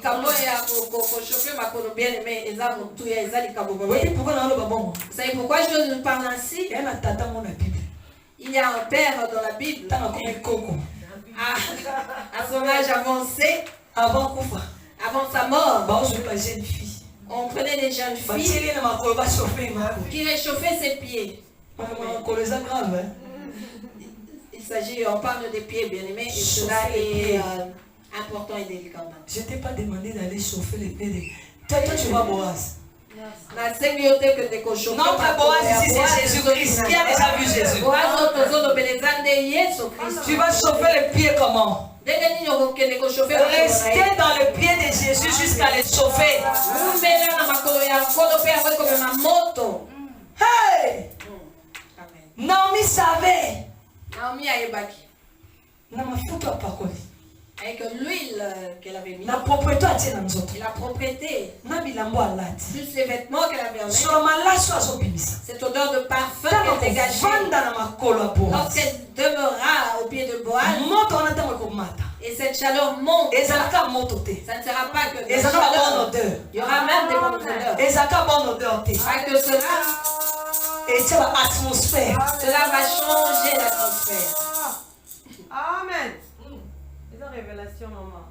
C: pourquoi
B: vous savez pourquoi je parle ainsi? Il y a un père dans la Bible. À son âge avancé,
C: avant
B: sa mort,
C: on
B: prenait des jeunes filles qui réchauffaient ses pieds. Il s'agit, on parle des pieds, bien aimés, et cela est important et délicat.
C: Je ne t'ai pas demandé d'aller chauffer les pieds de... Toi, tu vois Boaz. Notre Boaz ici, c'est Jésus-Christ. Qui a déjà vu Jésus? Tu vas chauffer les pieds comment? Restez dans le pied de Jésus jusqu'à les chauffer. Hey! Naomi savait.
B: Avec l'huile qu'elle avait mise.
C: La propriété
B: et la propriété.
C: Plus
B: les vêtements qu'elle avait en cette odeur de parfum qu'elle dégageait. Lorsqu'elle demeurera au pied de Boaz. Et cette chaleur monte. Ça ne sera pas que de la chaleur. Il y aura même des bonnes odeurs. Pas que cela.
C: Et c'est l'atmosphère.
B: Cela va changer l'atmosphère.
D: Amen. Révélation, maman.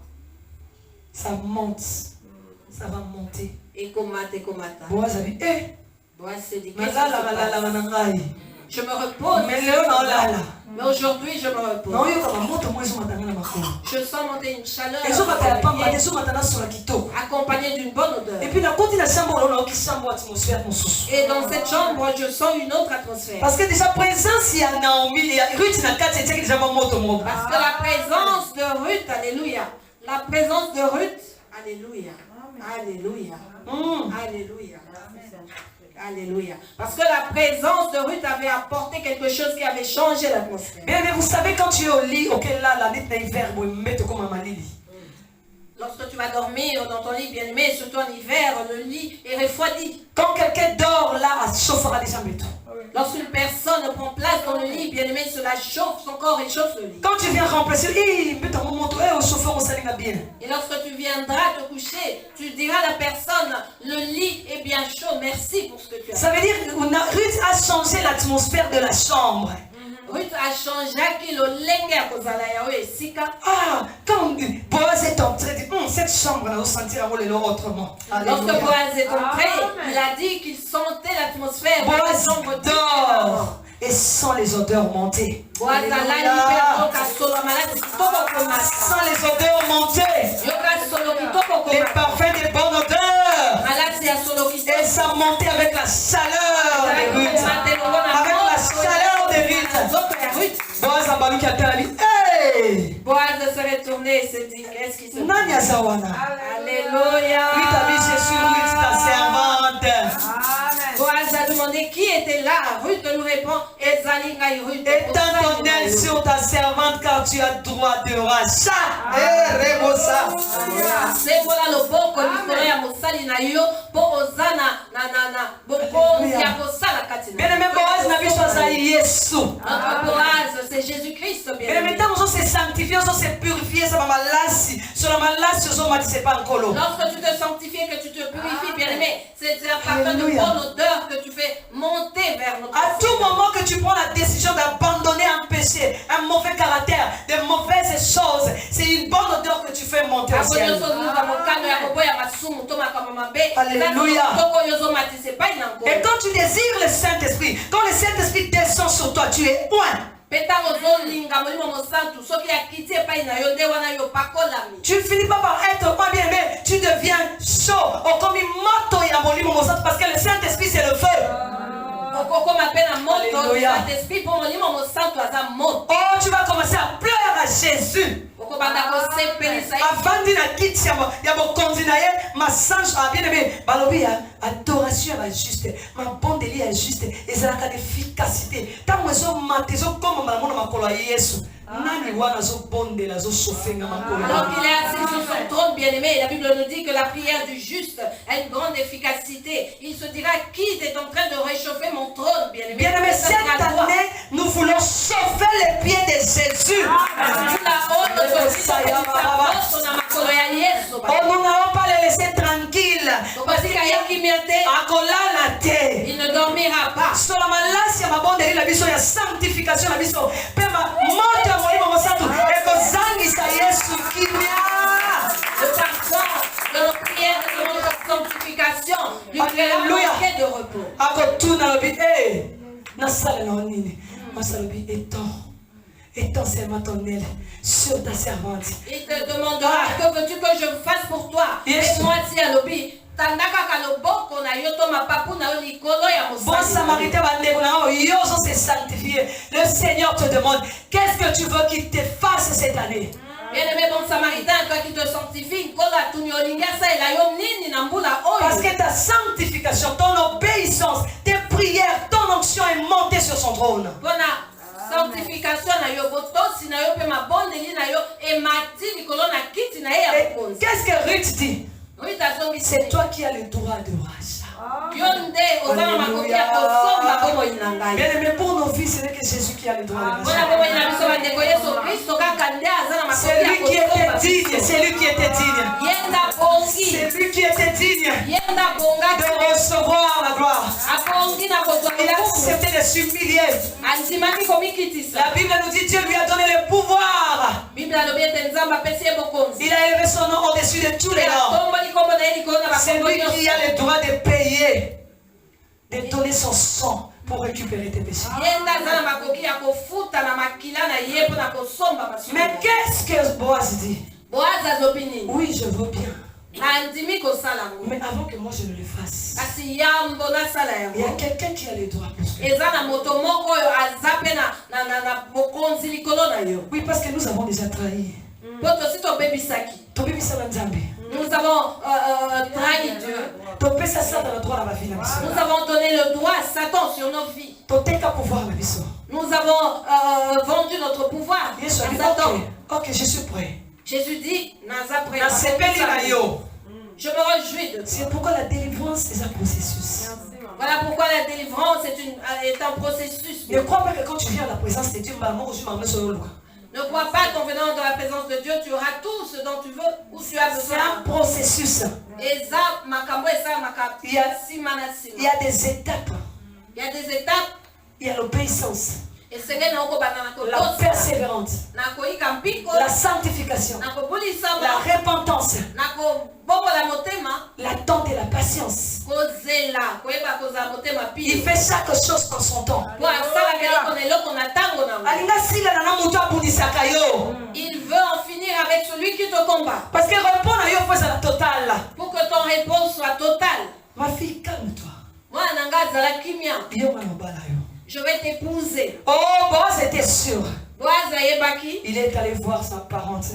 C: Ça monte. Ça va monter.
B: Et comata.
C: Boaz a dit,
B: Boaz se dit,
C: je
B: me repose. Mais aujourd'hui, je me repose. Je sens monter une chaleur accompagnée d'une bonne odeur. Et dans cette chambre, je sens une autre atmosphère.
C: Parce que déjà présence, il y a Naomi, il y a Ruth,
B: parce que la présence de Ruth, alléluia. La présence de Ruth, alléluia. Alléluia. Alléluia. Alléluia. Parce que la présence de Ruth avait apporté quelque chose qui avait changé l'atmosphère.
C: Mais vous savez, quand tu es au lit, auquel là, la nuit n'est hiver, vous me mettez comme un malili.
B: dormir dans ton lit bien-aimé, surtout en hiver, le lit est refroidi.
C: Quand quelqu'un dort là, elle chauffera déjà tout.
B: Lorsqu'une personne prend place dans le lit bien-aimé, cela chauffe son corps et chauffe le lit.
C: Quand tu viens remplacer, au chauffeur, on s'aligne bien.
B: Et lorsque tu viendras te coucher, tu diras à la personne, le lit est bien chaud, merci pour ce que tu as.
C: Ça veut dire que Ruth a changé l'atmosphère de la chambre.
B: Ruth a changé
C: quand Boaz est entré, il dit, cette chambre là, on sentira autrement.
B: Lorsque Boaz est entré, il a dit qu'il sentait l'atmosphère de la
C: Boaz
B: chambre
C: dort et sent les odeurs monter.
B: Sent les
C: odeurs monter. Les parfums des bonnes odeurs. Et ça montait avec la chaleur de Ruth. Avec la chaleur de Ruth. Boaz a balu qui a dit, hey!
B: Boaz se retourné et se dit, qu'est-ce qui se passe?
C: Alléluia. Ruth a dit, je suis Ruth, ta servante.
B: Boaz a demandé qui était là. Ruth lui répond,
C: étends ton aile sur ta servante car tu as droit de rachat.
B: C'est voilà le bon conditionnaire à Moussali na yo pour Ozana na
C: bien-aimé Boaz n'a vu ça Yesu.
B: Notre Boaz, c'est Jésus-Christ.
C: Mais maintenant, on s'est sanctifié, on s'est purifié, ça va malassi. Sur la malassi, on m'a dit c'est pas encore.
B: Lorsque tu te sanctifies, que tu te purifies, bien-aimé, c'est à partir de bonne odeur que tu fais monter vers notre
C: À tout moment que tu prends la décision d'abandonner un péché, un mauvais caractère, de mauvaises choses, c'est une bonne odeur que tu fais monter au ciel. Alléluia. Et quand tu désires le Saint-Esprit, quand le Saint-Esprit descend sur toi, tu es point. Tu finis pas par être pas bien, mais tu deviens chaud. Parce que le Saint-Esprit c'est le feu. Alléluia. Oh, tu vas commencer à pleurer à Jésus. Avant de la quitte, il y a mon candidat, ma sange a bien aimé. Balobi, adoration est juste, ma bonne délit est juste, et ça a d'efficacité. Tant que je m'attends comme ma Yesu.
B: Donc il est assis sur son trône bien-aimé. La Bible nous dit que la prière du juste a une grande efficacité. Il se dira, qui est en train de réchauffer mon trône bien-aimé?
C: Bien-aimé, cette année, nous voulons chauffer les pieds de Jésus. Oh, nous n'allons pas les laisser tranquilles.
B: Il ne dormira pas.
C: Sanctification, la mission.
B: Le parfum de nos prières, de notre sanctification, lui créera un bouquet de repos.
C: Étends seulement ton aile sur ta servante.
B: Il te demandera, que veux-tu que je fasse pour toi? Et moi, si à l'obéi,
C: bon samaritain, se sanctifier. Le Seigneur te demande, qu'est-ce que tu veux qu'il te fasse cette année?
B: Bien-aimé bon samaritain, toi qui te sanctifies,
C: parce que ta sanctification, ton obéissance, tes prières, ton onction est montée sur son trône.
B: Sanctification na yo botosi na yo pe ma bondeli na yo et mati likolo na kiti na ya bokonzi.
C: Qu'est-ce que Ruth dit? C'est toi qui as le droit de rachat. Bien aimé, pour nos filles, ce n'est que Jésus qui a le droit de rachat. C'est lui qui était digne. C'est lui qui était digne. C'est lui qui était digne de recevoir la gloire. Il a accepté de s'humilier. La Bible nous dit Dieu lui a donné le pouvoir. Il a élevé son nom au-dessus de tous les noms. C'est lui qui a le droit de payer, de donner son sang pour récupérer tes péchés. Mais qu'est-ce que Boaz dit? Oui, je veux bien. Mais avant que moi je ne le fasse, il y a quelqu'un qui a le droit plus que moi. Oui, parce que nous avons déjà trahi.
B: Nous avons trahi Dieu. Nous avons donné le droit à Satan sur nos vies. Nous avons vendu notre pouvoir à Satan.
C: Ok, je suis prêt.
A: Jésus dit, je me réjouis de toi.
C: C'est pourquoi la délivrance est un processus.
A: Voilà pourquoi la délivrance est un processus.
C: Ne crois pas que quand tu viens à la présence de Dieu,
A: ne crois pas qu'en venant dans la présence de Dieu, tu auras tout ce dont tu veux ou tu as besoin.
C: C'est un processus. Il y a des étapes.
A: Il y a des étapes.
C: Il y a l'obéissance. La persévérance, la sanctification, la repentance, l'attente et la patience. Il fait chaque chose en son temps.
A: Il veut en finir avec celui qui te combat.
C: Parce que répondre à totale.
A: Pour que ton réponse soit totale.
C: Ma fille, calme-toi.
A: Je vais t'épouser.
C: Oh, Boaz était sûr.
A: Il
C: est allé voir sa parente.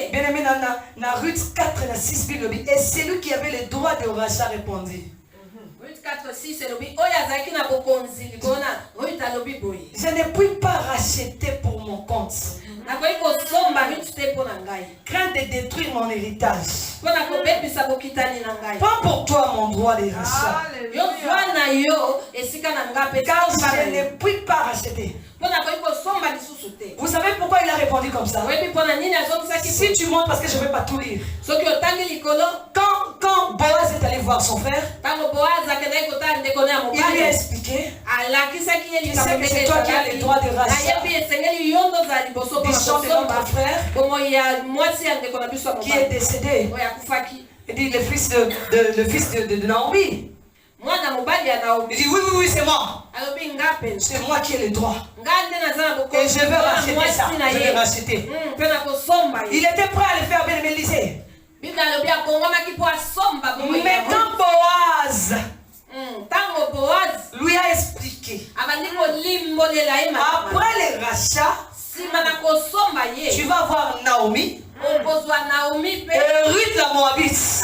A: Bien-aimé,
C: dans Ruth 4, 6, et c'est lui qui avait le droit de rachat répondit.
A: Ruth 4, 6, je ne
C: puis pas racheter pour mon compte. Crains de détruire mon héritage. Pas pour toi mon droit de rachat. Car je ne puis pas racheter. Vous savez pourquoi il a répondu comme ça? Si tu montes, parce que je ne vais pas tout lire. Quand Boaz est allé voir son frère, il lui a expliqué qu'il sait que c'est toi qui as le droit de rachat des champs de notre frère qui est décédé. Il dit le fils de Naomi. Il dit oui, c'est moi. C'est moi qui ai le droit. Et je veux racheter ça. Je vais racheter. Il était prêt à le faire, bien Élisée. Mais quand Boaz lui a expliqué, après le rachat, tu vas voir Naomi et Ruth la Moabite.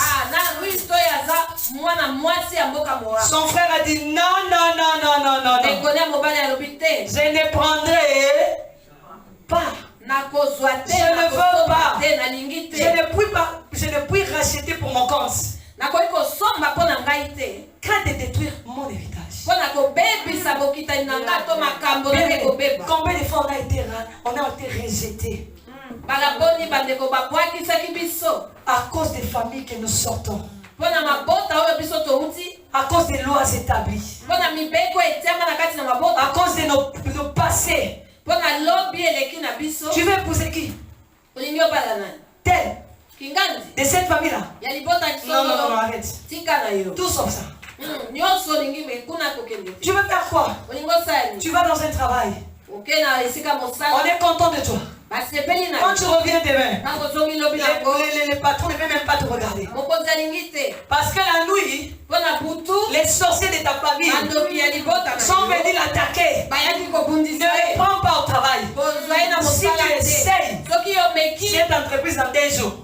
C: Son frère a dit non. Je ne prendrai pas. Je ne veux pas. Je ne puis racheter pour mon compte. Crains de détruire mon héritage. Combien de fois on a été rejeté à cause des familles que nous sortons, à cause des lois établies, à cause de nos passés. Tu veux épouser qui? Tel de cette famille-là? Non, arrête. Tout sauf ça. Tu veux faire quoi? Tu vas dans un travail. On est content de toi. Quand tu reviens demain, les patrons ne peuvent même pas te regarder. Parce que la nuit, les sorciers de ta famille sont venus l'attaquer. Ne les prends pas au travail. Si tu essayes cette entreprise en 2 jours,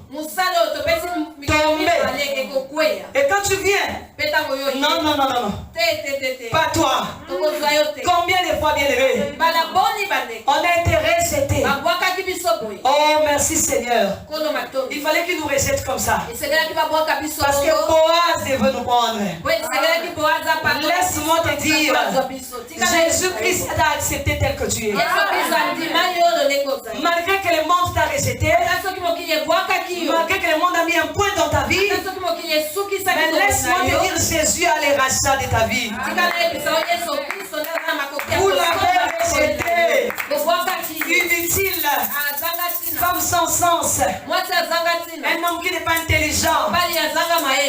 C: tomber. Et quand tu viens, non. Pas toi. Combien de fois, bien élevé, on a été rejeté. Oh, merci Seigneur. Il fallait qu'il nous rejette comme ça. Parce que Boaz veut nous prendre. Laisse-moi te dire, Jésus-Christ t'a accepté tel que tu es. Malgré que le monde t'a rejeté, malgré que le monde a mis un point dans ta vie, mais laisse-moi te dire, Jésus a les rachats de ta vie. Vous l'avez rejeté. Inutile. Femme sans sens. Un homme qui n'est pas intelligent.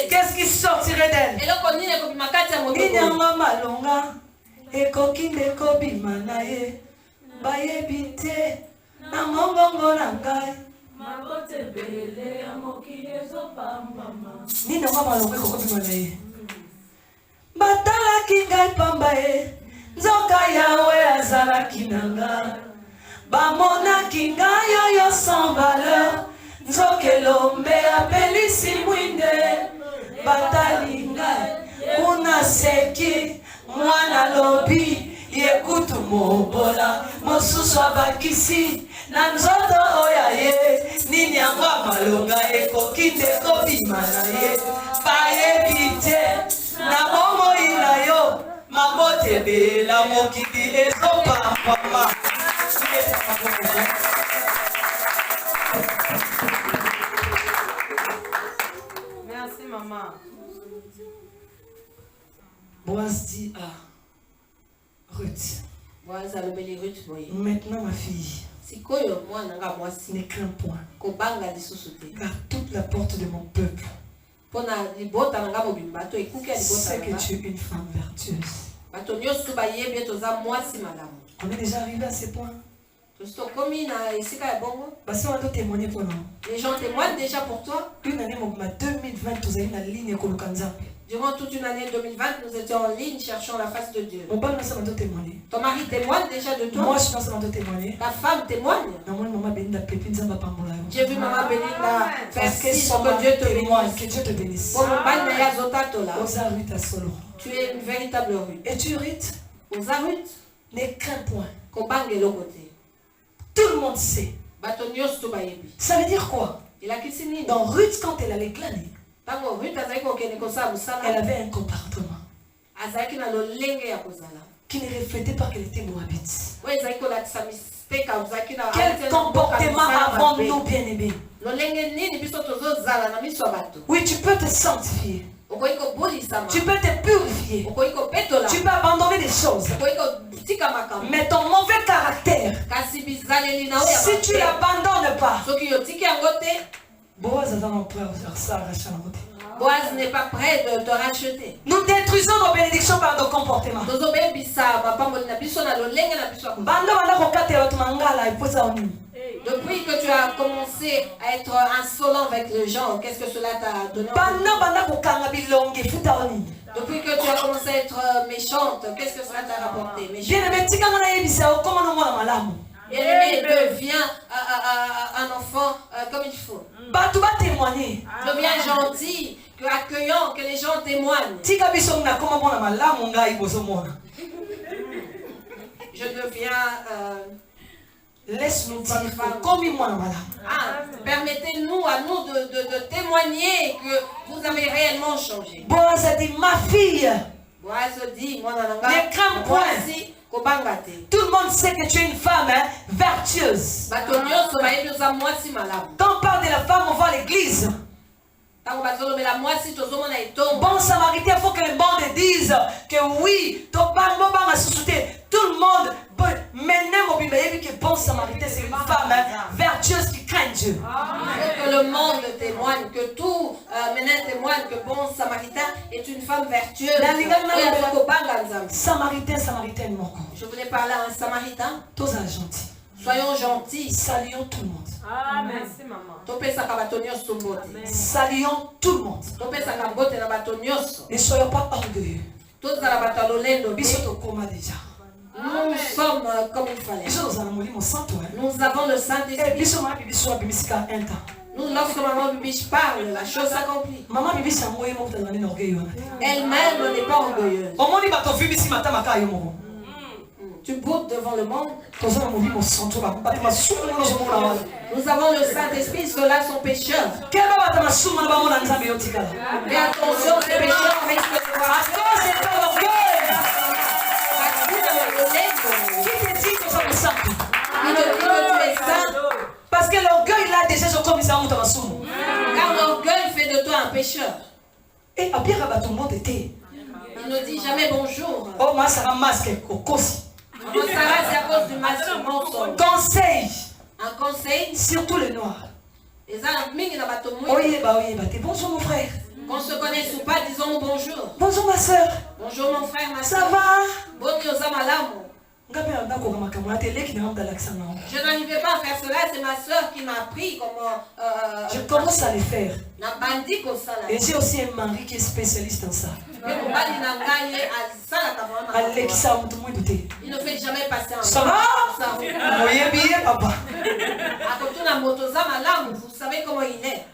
C: Qu'est-ce qui sortirait d'elle? Batalaki ngai pamba ye nzoka yawe azalaki nanga bamonaki ngai oyo sans valeur nzoka elombe apelisi mwinde batali ngai kuna seki mwana lobi Yekutu mobola mosusu abakisi na nzoto oya ye nini yango malonga ekoki nde kobima na ye bayebi te na bomoi na yo mabotebela mokili ezopamwama.
D: Merci maman.
C: Boaz dit à Ruth, maintenant ma fille, ne crains point, car toute la porte de mon peuple sait que tu es une femme vertueuse. On est déjà arrivé à ce point.
A: Les gens témoignent déjà pour toi.
C: Une année 2020, vous avez une ligne.
A: Durant toute une année 2020, nous étions en ligne cherchant la face de Dieu.
C: Ton
A: mari témoigne déjà de toi.
C: Moi, je suis témoigner.
A: Ta femme témoigne. J'ai vu maman Belinda faire ce que Dieu te bénisse.
C: Que Dieu te bénisse.
A: Tu es une véritable Ruth.
C: Et tu Ruth, ne crains point. Tout le monde sait. Ça veut dire quoi? Dans Ruth, quand elle allait glaner, elle avait un comportement qui ne reflétait pas qu'elle était moabite. Quel comportement avons-nous, bien-aimés? Oui, tu peux te sanctifier. Tu peux te purifier. Tu peux abandonner des choses. Mais ton mauvais caractère, si tu ne l'abandonnes pas, Boaz
A: n'est pas prêt de te racheter.
C: Nous détruisons nos bénédictions par nos comportements.
A: Depuis que tu as commencé à être insolent avec les gens, qu'est-ce que cela t'a donné? Depuis que tu as commencé à être méchante, qu'est-ce que cela t'a rapporté? Bien-aimé, deviens un enfant comme il faut. Deviens gentil, accueillant, que les gens témoignent. Je deviens...
C: Laisse-nous dire
A: permettez-nous à nous de témoigner que vous avez réellement changé.
C: Boaz a dit, ma fille,
A: Boaz dit,
C: ne crains point. Tout le monde sait que tu es une femme vertueuse. Quand on parle de la femme, on va à l'église. Bon samaritain, il faut que le monde dise que oui, tout le monde, que bon samaritain, c'est une femme vertueuse qui craint Dieu.
A: Il faut que le monde témoigne, que tout témoigne que bon samaritain est une femme vertueuse.
C: Samaritain,
A: je voulais parler à un samaritain. Soyons gentils.
C: Saluons tout le monde.
D: Merci maman.
C: Saluons tout le monde. Ne soyons pas orgueilleux.
A: Nous sommes comme il fallait. Nous avons le Saint-Esprit. Nous, lorsque maman Bibiche parle, la chose s'accomplit. Elle-même n'est pas orgueilleuse. Tu boutes devant le monde. Nous avons le Saint-Esprit, ceux-là sont pécheurs. Mais attention, ces pécheurs risquent de voir.
C: Parce que l'orgueil là déjà je comme ça.
A: Car l'orgueil fait de toi un pécheur.
C: Et à bien rabattre mon été.
A: Il ne dit jamais bonjour.
C: Oh moi ça va masque kokosi.
A: C'est à cause du masque.
C: Conseil.
A: Un conseil.
C: Surtout les noirs.
A: Oui,
C: bonjour mon frère.
A: Qu'on se connaisse ou pas, disons bonjour.
C: Bonjour ma soeur.
A: Bonjour mon frère, ma
C: soeur. Ça va? Je
A: n'arrivais pas à faire cela, c'est ma soeur qui m'a appris comment...
C: je commence à le faire. Et j'ai aussi un mari qui est spécialiste en ça.
A: Il ne fait jamais passer un...
C: Ça va? Oui, bien, papa.
A: Vous savez comment il est.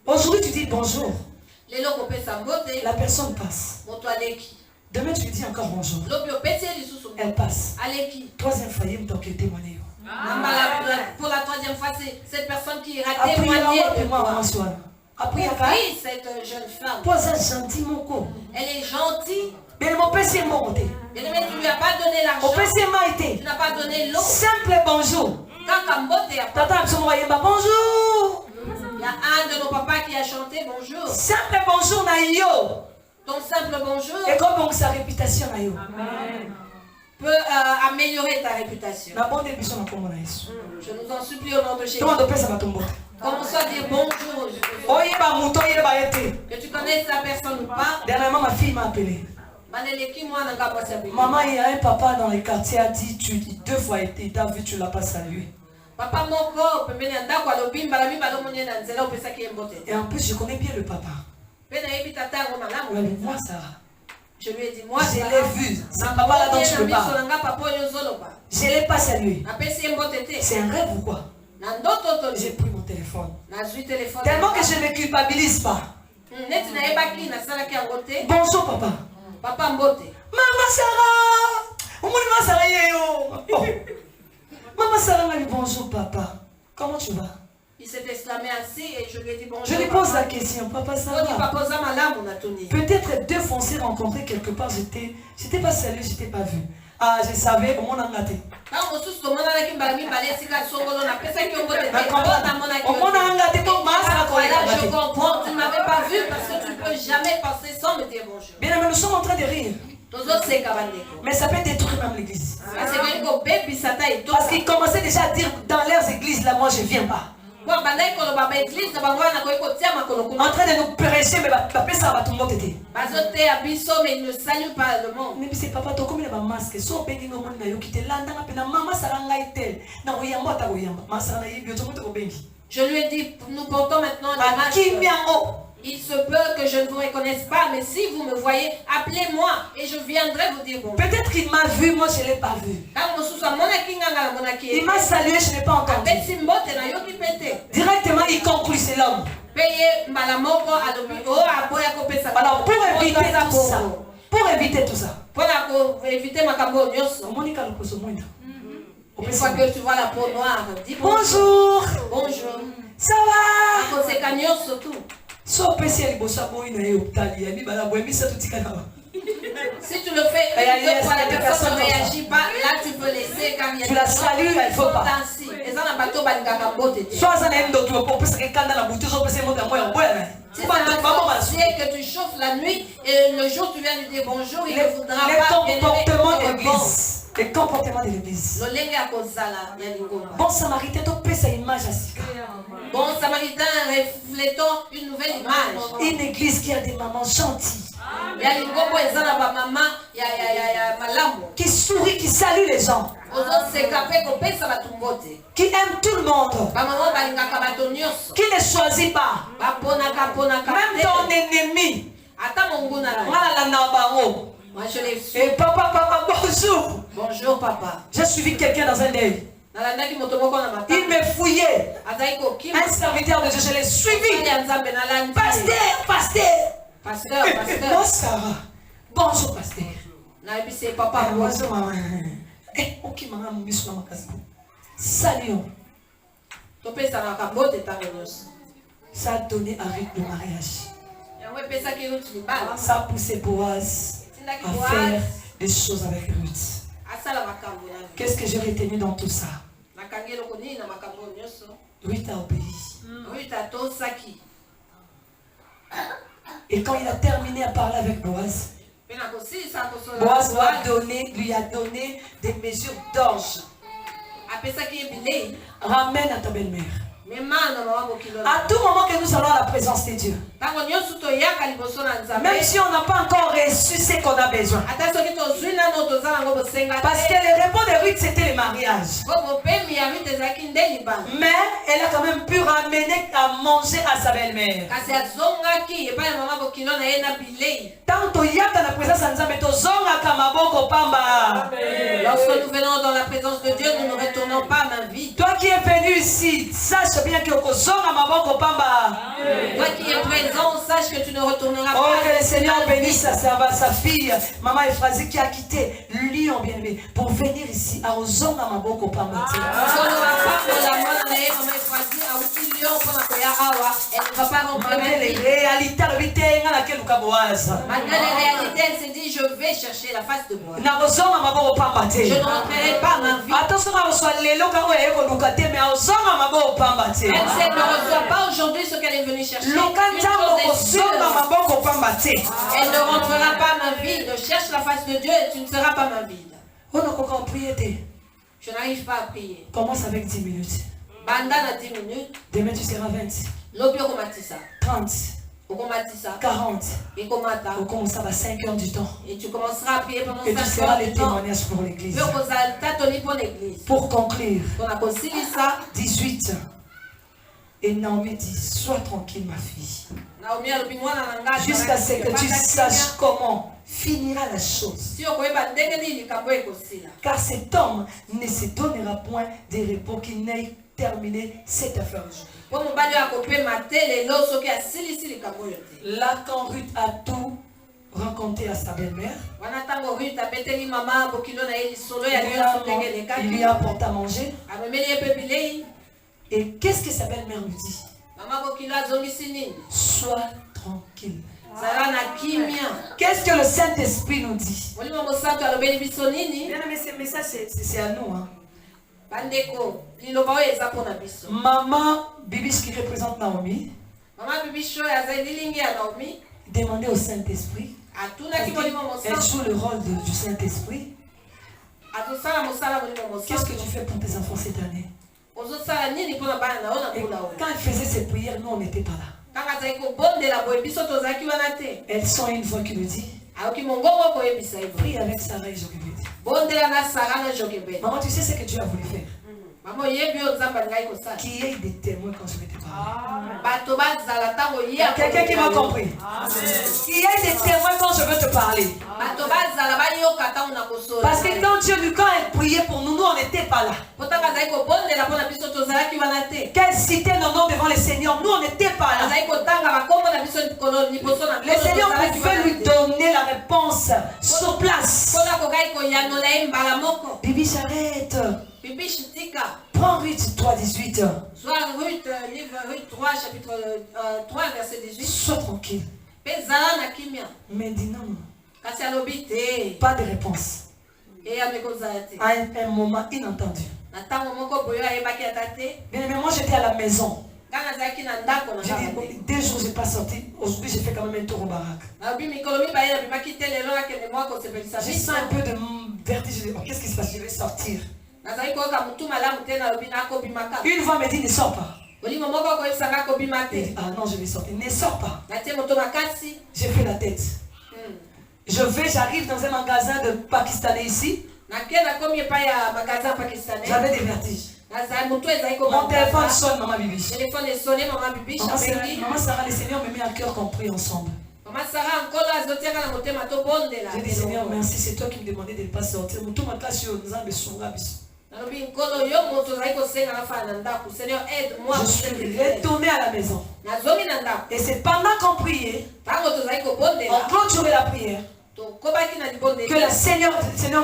C: Aujourd'hui, tu dis bonjour.
A: La
C: personne passe. Demain, tu lui dis encore bonjour. Elle passe. Troisième fois, il me témoigner.
A: Pour la troisième fois, c'est cette personne qui ira témoigner de moi.
C: Après,
A: oui, cette jeune femme.
C: Elle
A: est gentille.
C: Mais mon PC est monté.
A: Tu ne lui as pas donné l'argent. Tu n'as pas donné l'eau.
C: Simple bonjour. Tata, bonjour.
A: Il y a un de nos papas qui a chanté bonjour.
C: Simple bonjour naïo.
A: Ton simple bonjour.
C: Et comme sa réputation naïo.
A: Peut améliorer ta réputation.
C: Je
A: nous en supplie au nom de Jésus. Commence à dire bonjour. Que tu connaisses la personne ou pas.
C: Dernièrement, ma fille m'a appelé. Maman, il y a un papa dans les quartiers a dit, tu dis 2 fois été, t'as vu, tu l'as pas salué. Et en plus, je connais bien le papa. Moi, ça.
A: Je lui ai dit, moi,
C: je l'ai vu. C'est le papa là dont tu me parles. Je ne l'ai pas salué. C'est un rêve ou quoi? J'ai pris mon téléphone. Tellement que je ne me culpabilise pas. Bonjour papa.
A: Papa Mbote.
C: Maman Sarah. Maman Sarah m'a dit bonjour papa. Comment tu vas?
A: Il s'est exclamé ainsi et je lui ai dit bonjour.
C: Je lui pose la question, papa Sarah. Peut-être 2 fois on s'est rencontrés quelque part, j'étais pas salué, j'étais pas vu. Ah, je savais, au monde en gâté.
A: Je comprends, tu ne m'avais pas vu parce que tu ne peux jamais passer sans me dire bonjour.
C: Bien, mais nous sommes en train de rire. Mais ça peut détruire même l'église. Parce qu'ils commençaient déjà à dire dans leurs églises, là, moi je ne viens pas. En train de nous prêcher, mais ça va tout le monde aider.
A: Mais il ne salue pas le monde.
C: Mais c'est papa, tu as un masque. Si on peut dire que maman
A: je lui ai dit, nous portons maintenant des masques. Il se peut que je ne vous reconnaisse pas, mais si vous me voyez, appelez-moi et je viendrai vous dire bonjour.
C: Peut-être qu'il m'a vu, moi je ne l'ai pas vu. Il m'a salué, je n'ai pas entendu. Directement, il conclut, c'est l'homme. Alors, pour éviter tout ça,
A: une fois que tu vois la peau noire, dis
C: bonjour.
A: Bonjour.
C: Ça va?
A: Si tu le fais une fois, la personne ne réagit pas, là tu peux laisser quand il y a
C: tu la salues, il ne faut pas.
A: Si c'est que tu chauffes la nuit et le jour tu viens lui dire bonjour, il ne voudra pas.
C: Les comportements de l'église. Bon samaritain,
A: bon samaritain reflétant une nouvelle image.
C: Une église qui a des mamans gentilles. Qui sourit, qui salue les gens. Qui aime tout le monde. Qui ne choisit pas. Même ton ennemi.
A: Moi je l'ai su.
C: Et papa, bonjour.
A: Bonjour papa.
C: J'ai suivi quelqu'un dans un deuil. Il me fouillait. Un serviteur de Dieu, je l'ai suivi. Pasteur. Moi, Sarah. Bonjour, pasteur.
A: Papa,
C: bonjour, maman. Ok, maman, salut. Ça a donné un rythme de mariage. Ça a poussé Boaz à faire des choses avec Ruth. Qu'est-ce que j'ai retenu dans tout ça? Ruth a obéi. Et quand il a terminé à parler avec Boaz, Boaz lui a donné des mesures d'orge. Ramène à ta belle-mère. À tout moment que nous allons à la présence de Dieu, même si on n'a pas encore reçu ce qu'on a besoin, parce que le repos de Ruth c'était le mariage, mais elle a quand même pu ramener à manger à sa belle-mère. Tant qu'il y a dans la présence de Dieu,
A: lorsque nous venons dans la présence de Dieu, nous ne retournons pas main vide.
C: Toi qui es venu ici, sache bien que kozonga maboko pamba.
B: Toi qui es présent, sache que tu ne retourneras pas.
C: Oh, que le Seigneur bénisse sa fille, maman Ephrasie, qui a quitté Lyon, bien aimé, pour venir ici à ozonga maboko pamba.
B: Elle ne va pas rentrer.
C: Malgré les réalités,
B: elle s'est dit, je vais chercher la face de moi. Je
C: ne
B: rentrerai pas ma vie. Elle ne reçoit pas aujourd'hui ce qu'elle est venue chercher. Elle ne rentrera pas ma vie. Ne cherche la face de Dieu et tu ne seras pas ma vie. Je n'arrive pas à prier.
C: Commence avec 10 minutes.
B: Bandana 10 minutes.
C: Demain tu seras 20. 30. 40. On commence à 5 heures du temps.
B: Et tu commenceras à prier pendant 5 heures.
C: Et tu seras les témoignages pour l'église. Pour conclure, 18. Et Naomi dit, sois tranquille ma fille. Jusqu'à ce que tu saches comment finira la chose. Car cet homme ne se donnera point de repos qui n'ait terminé cette affaire aujourd'hui. Là, quand Ruth a tout raconté à sa belle-mère, il lui a apporté à manger. Et qu'est-ce que sa belle-mère lui dit? Sois tranquille. Qu'est-ce que le Saint-Esprit nous dit? Bien aimé, ce message c'est à nous. Hein. Maman Bibiche qui représente Naomi, demandez au Saint-Esprit. Elle joue le rôle du Saint-Esprit. Qu'est-ce que tu fais pour tes enfants cette année? Et quand elle faisait ses prières, nous on n'était pas là. Elles sont une voix qui le dit. Prie avec Sarah et Jochebed. Maman, tu sais ce que Dieu a voulu faire? Qui est des témoins quand je vais te parler. Il y a quelqu'un qui m'a compris. Qui est des témoins quand je veux te parler. Parce que quand Dieu lui, quand elle priait pour nous, nous on n'était pas là. Qu'elle citait nos noms devant le Seigneur, nous on n'était pas là. Le Seigneur pouvait lui donner la réponse sur place. Bibi, j'arrête. Prends Ruth 3, 18.
B: Livre Ruth 3, chapitre 3, verset 18.
C: Sois tranquille. Mais dis non. Pas de réponse. À un moment inattendu. Bien aimé, moi j'étais à la maison. J'ai dit, 2 jours je n'ai pas sorti. Aujourd'hui j'ai fait quand même un tour au baraque. J'ai senti un peu de vertige. Qu'est-ce qui se passe? Je vais sortir. Une voix me dit ne sors pas. Ah non, je vais sortir. Ne sors pas. J'ai fait la tête. J'arrive dans un magasin de Pakistanais ici. J'avais des vertiges. Mon téléphone sonne, maman Bibi. Maman Sarah, le Seigneur me met à cœur qu'on prie ensemble. J'ai dit Seigneur, merci, c'est toi qui me demandais de ne pas sortir. Je suis retourné à la maison. Et c'est pendant qu'on priait, on clôturait la prière, que le Seigneur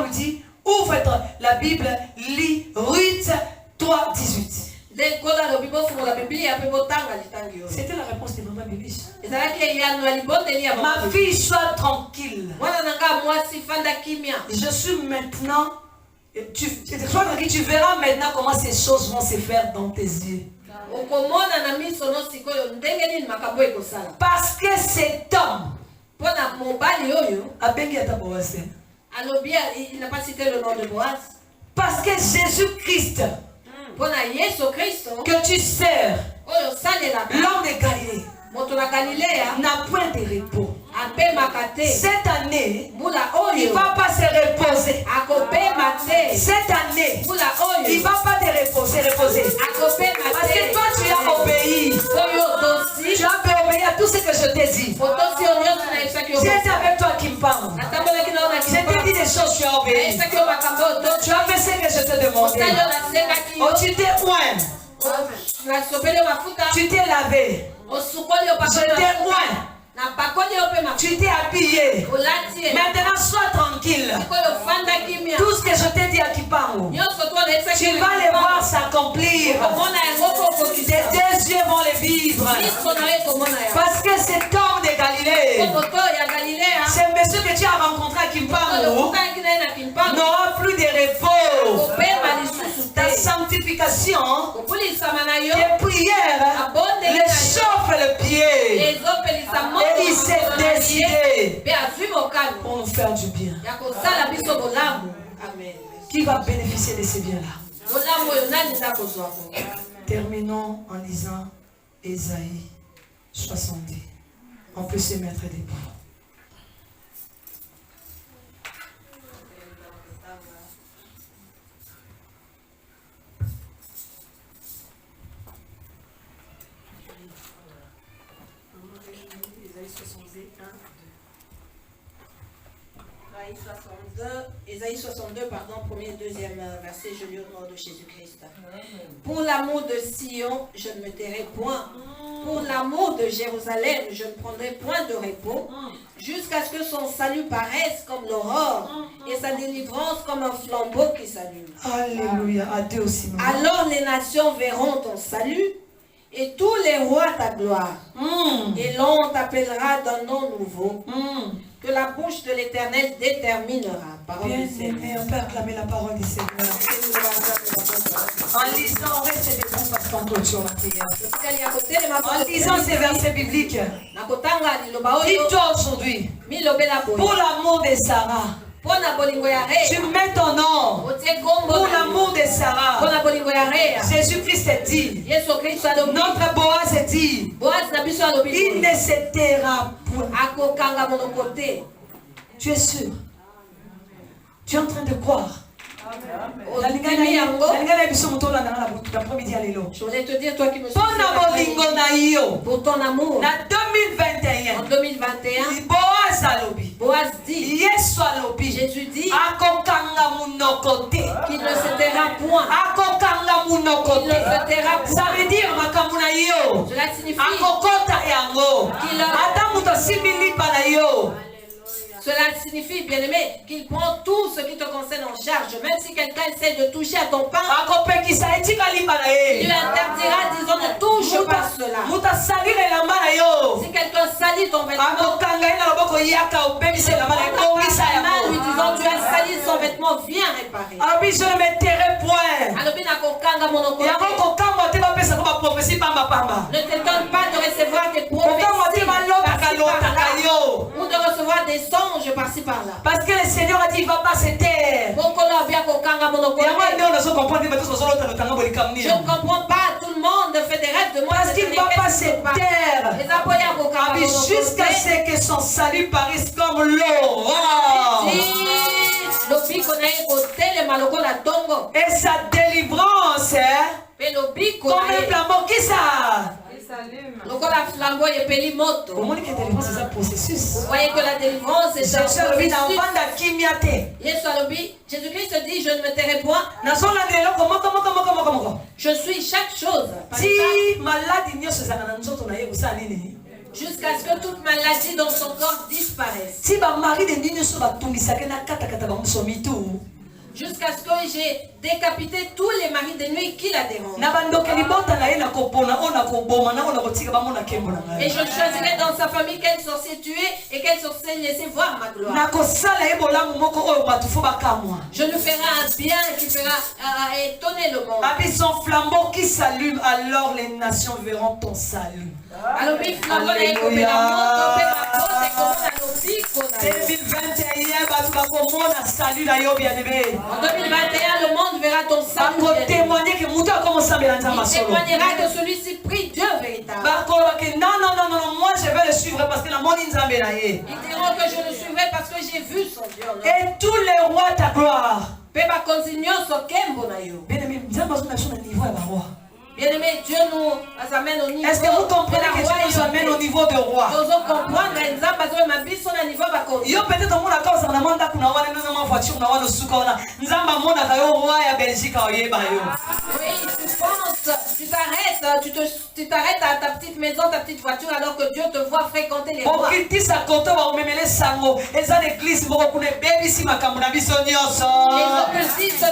C: nous dit, ouvre la Bible, lis Ruth 3, 18. C'était la réponse de maman Bibi. Ma fille, sois tranquille. Je suis maintenant. Tu verras maintenant comment ces choses vont se faire dans tes yeux. Parce que cet homme a béni ta Boaz.
B: Il n'a pas cité le nom de Boaz.
C: Parce que Jésus-Christ que tu sers, l'homme de Galilée, n'a point de repos. Cette année, il ne va pas se reposer. Cette année, il ne va pas te reposer. Parce que toi, tu as obéi. Tu as obéi à tout ce que je t'ai dit. J'étais avec toi qui me parle. Je t'ai dit des choses, tu as obéi. Tu as fait ce que je te demandais. Oh, tu t'es oint. Tu t'es lavé. Je témoigne. Tu t'es habillé. Maintenant, sois tranquille. Tout ce que je t'ai dit à Kipango, tu vas les voir s'accomplir. Tes deux yeux vont les vivre. Parce que cet homme de Galilée, ce monsieur que tu as rencontré à Kipango, n'aura plus de repos. Ta sanctification, tes prières, les chauffe le pied. Et il s'est décidé pour nous faire du bien. Qui va bénéficier de ces biens-là? Terminons en lisant Ésaïe 70. On peut se mettre debout.
B: Ésaïe 62, pardon, premier et deuxième verset, je lis au nom de Jésus-Christ. Pour l'amour de Sion, je ne me tairai point. Pour l'amour de Jérusalem, je ne prendrai point de repos, jusqu'à ce que son salut paraisse comme l'aurore et sa délivrance comme un flambeau qui s'allume.
C: Alléluia. Adieu aussi.
B: Alors les nations verront ton salut et tous les rois ta gloire. Et l'on t'appellera d'un nom nouveau. Que la bouche de l'Éternel déterminera.
C: Bien-aimé, on peut acclamer la parole du Seigneur. En lisant, on reste debout parce qu'on clôture la prière. En lisant ces versets bibliques, dis-toi aujourd'hui, pour l'amour de Sarah, tu mets ton nom. Pour l'amour de Sarah, Jésus-Christ dit, notre Boaz dit, il ne se taira point. Tu es sûr? Tu es en train de croire?
B: Je voulais te dire, toi qui me suis
C: pour
B: ton amour,
C: en 2021,
B: Boaz dit, Jésus dit qu'il ne se taira point. Il ne se taira point.
C: Ça veut dire
B: cela signifie Cela signifie, bien-aimé, qu'il prend tout ce qui te concerne en charge. Même si quelqu'un essaie de toucher à ton pain, il lui interdira, disons, ne touche pas cela. Si quelqu'un salit ton vêtement, lui disant, tu as sali son vêtement, viens réparer.
C: Je ne me tairai point.
B: Ne te donne pas de recevoir des prophéties ou de recevoir des songes par-ci par-là.
C: Parce que le Seigneur a dit, il ne va pas se taire.
B: Je ne comprends pas, tout le monde fait des rêves de moi.
C: Parce qu'il ne va pas se taire. Jusqu'à ce que son salut paraisse comme l'aurore. Et sa délivrance, comme un flambeau, qui ça?
B: Vous voyez que la délivrance est un processus. Jésus-Christ dit, je ne me tairai point. Je suis chaque chose. Jusqu'à ce que toute maladie dans son corps disparaisse. Jusqu'à ce que j'ai décapité tous les maris de nuit qui la dérangent. Et je choisirai dans sa famille quel sorcier tuer et quel sorcier laisser voir ma gloire. Je lui ferai un bien qui fera étonner le monde.
C: Son flambeau qui s'allume, alors les nations verront ton salut.
B: Alléluia. En 2021, le monde verra ton salut. Il témoignera que celui-ci prie Dieu véritable.
C: Non, moi je vais le suivre parce que la monde
B: ils diront que je le suivrai parce que j'ai vu son Dieu.
C: Et tous les rois ta gloire.
B: Bien-aimé, Dieu nous amène au niveau.
C: Est-ce que vous comprenez que Dieu nous amène au niveau de roi? Yo peut-être au monde à cause de la monde kuna wana ndio voiture na wana suka wana nzamba monde ka yo roi ya Belgique oyeba yo.
B: Oui, tu penses, tu tu t'arrêtes à ta petite maison, ta petite voiture, alors que Dieu te voit fréquenter les rois. Les occultistes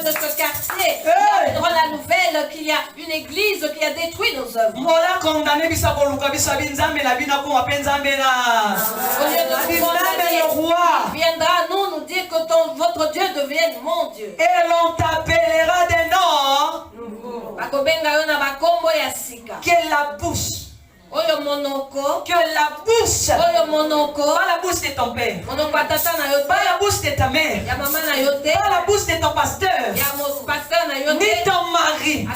B: de ce quartier donneront la nouvelle qu'il y a une église qui a détruit nos œuvres. Au lieu de nous condamner, il viendra à nous dire que votre Dieu devienne mon Dieu.
C: Et l'on t'appellera des noms que la bouche. Que la bouche. Pas la bouche de ton père. Pas la bouche de ta mère. Pas la bouche de ton pasteur. Ni ton mari.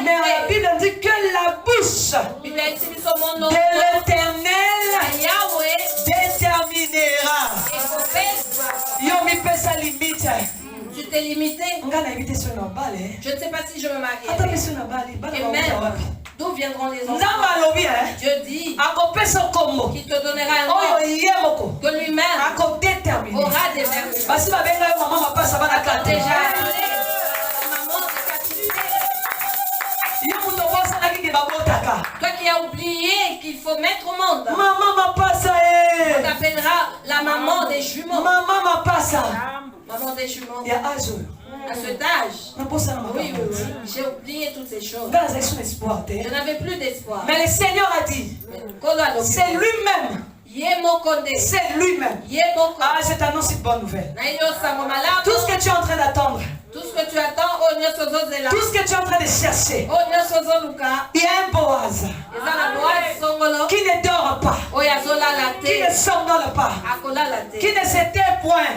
C: Mais la Bible dit que la bouche de l'Éternel déterminera. Yo mi peut sa limite.
B: Tu t'es limité. Je ne sais pas si je me marie. Et même, d'où viendront les enfants? Dieu dit qu'il te donnera un nom que lui-même aura déterminé. Déjà toi qui as oublié qu'il faut mettre au monde, on t'appellera la maman des jumeaux. Maman des jumeaux. À cet âge, oui, j'ai oublié toutes ces choses. Je n'avais plus d'espoir.
C: Mais le Seigneur a dit, c'est lui-même. C'est lui-même. Ah, je t'annonce une bonne nouvelle. Tout ce que tu es en train d'attendre,
B: tout ce que tu attends,
C: tout ce que tu es en train de chercher, il y a un Boaz qui ne dort pas, qui ne somnole pas, qui ne s'éteint point,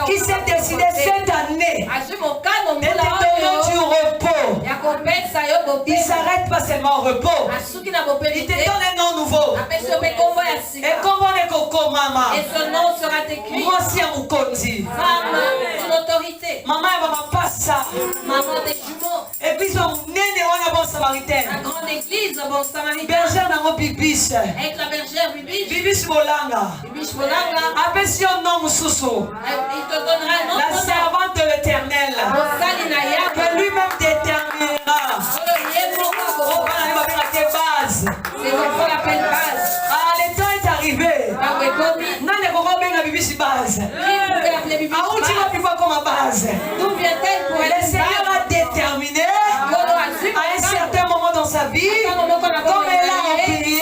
C: qui s'est décidé cette année de te donner du repos. Il ne s'arrête pas seulement au repos, il te donne un nom nouveau. Et comment est Coco Mama?
B: Et ce nom sera écrit.
C: Moi aussi à Mukonzi.
B: Femme d'une autorité.
C: Maman et maman passe ça.
B: Maman des jumeaux.
C: Et puis son néné on a bon samaritain.
B: La grande église bon samaritain.
C: Bergère dans mon bibis.
B: Avec la bergère bibis.
C: Bibis Bolanga.
B: Bibis Bolanga.
C: Appelle si un nom Moussoussou.
B: Il te donnera un nom.
C: La servante de l'Éternel. Que lui-même déterminera.
B: C'est ce qu'on appelle base.
C: Ah, le temps est arrivé.
B: D'où vient-elle pour être
C: le Seigneur a déterminé à un certain moment dans sa vie, comme elle a obéi,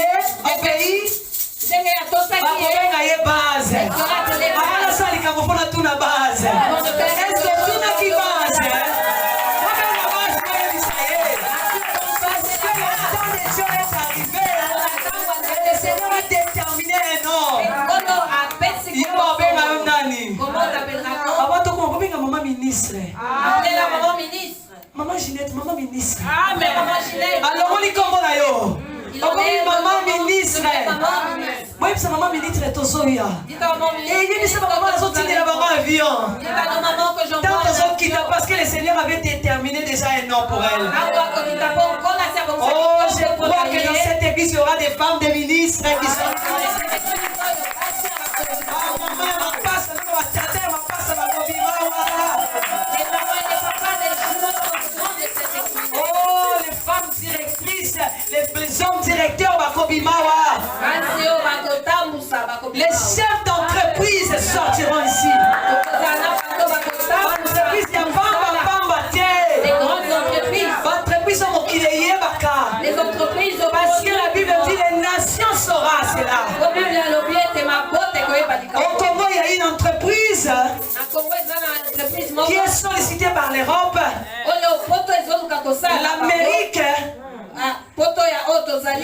B: appelez la maman ministre.
C: Maman Ginette, maman ministre.
B: Ah, mais maman Ginette.
C: Alors, on dit comment là yo? Maman ministre. Oui, c'est maman ministre et Tozoya. Et il dit c'est maman la sortie de la maman avion. Parce que le Seigneur avait déterminé déjà un nom pour elle. Oh, je crois que dans cette église, il y aura des femmes, des ministres qui sont. Oh, les femmes directrices, les hommes directeurs, les chefs d'entreprise sortiront ici. Les entreprises, parce que la Bible dit les nations saura cela. Au Congo, il y a une entreprise qui est sollicitée par l'Europe, l'Amérique,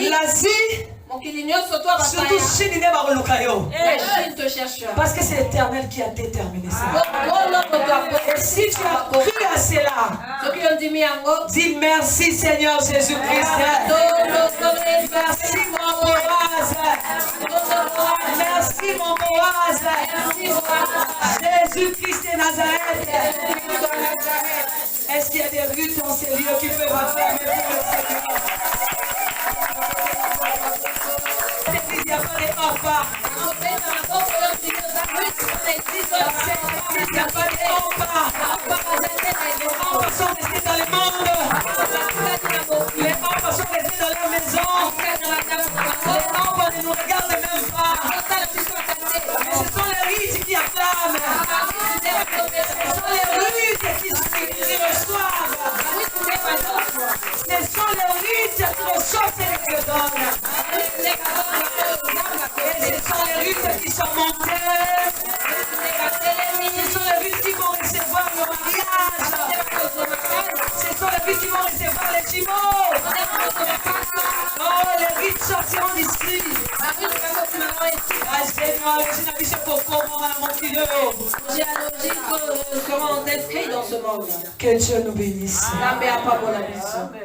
C: l'Asie, surtout Chine. Parce que c'est l'Éternel qui a déterminé ça. Et si tu as cru à cela, dis merci Seigneur Jésus-Christ. Merci mon Boaz. Merci mon Boaz. Jésus-Christ de Nazareth. Est-ce qu'il y a des rues dans ces lieux qui peuvent affirmer pour le Seigneur? Il n'y a pas de papa. Il n'y a pas de papa. Les enfants sont restés dans le monde. Les enfants sont Ce sont les rites qui reçoivent ces que donnent. Et ce sont les rites qui sont montés. Ce sont les rites qui vont recevoir le mariage. Ce sont les rites qui vont recevoir les jumeaux. Oh, les rites sortiront d'ici.
A: Seront inscrits dans ce monde.
C: Que Dieu nous bénisse.
A: Amen.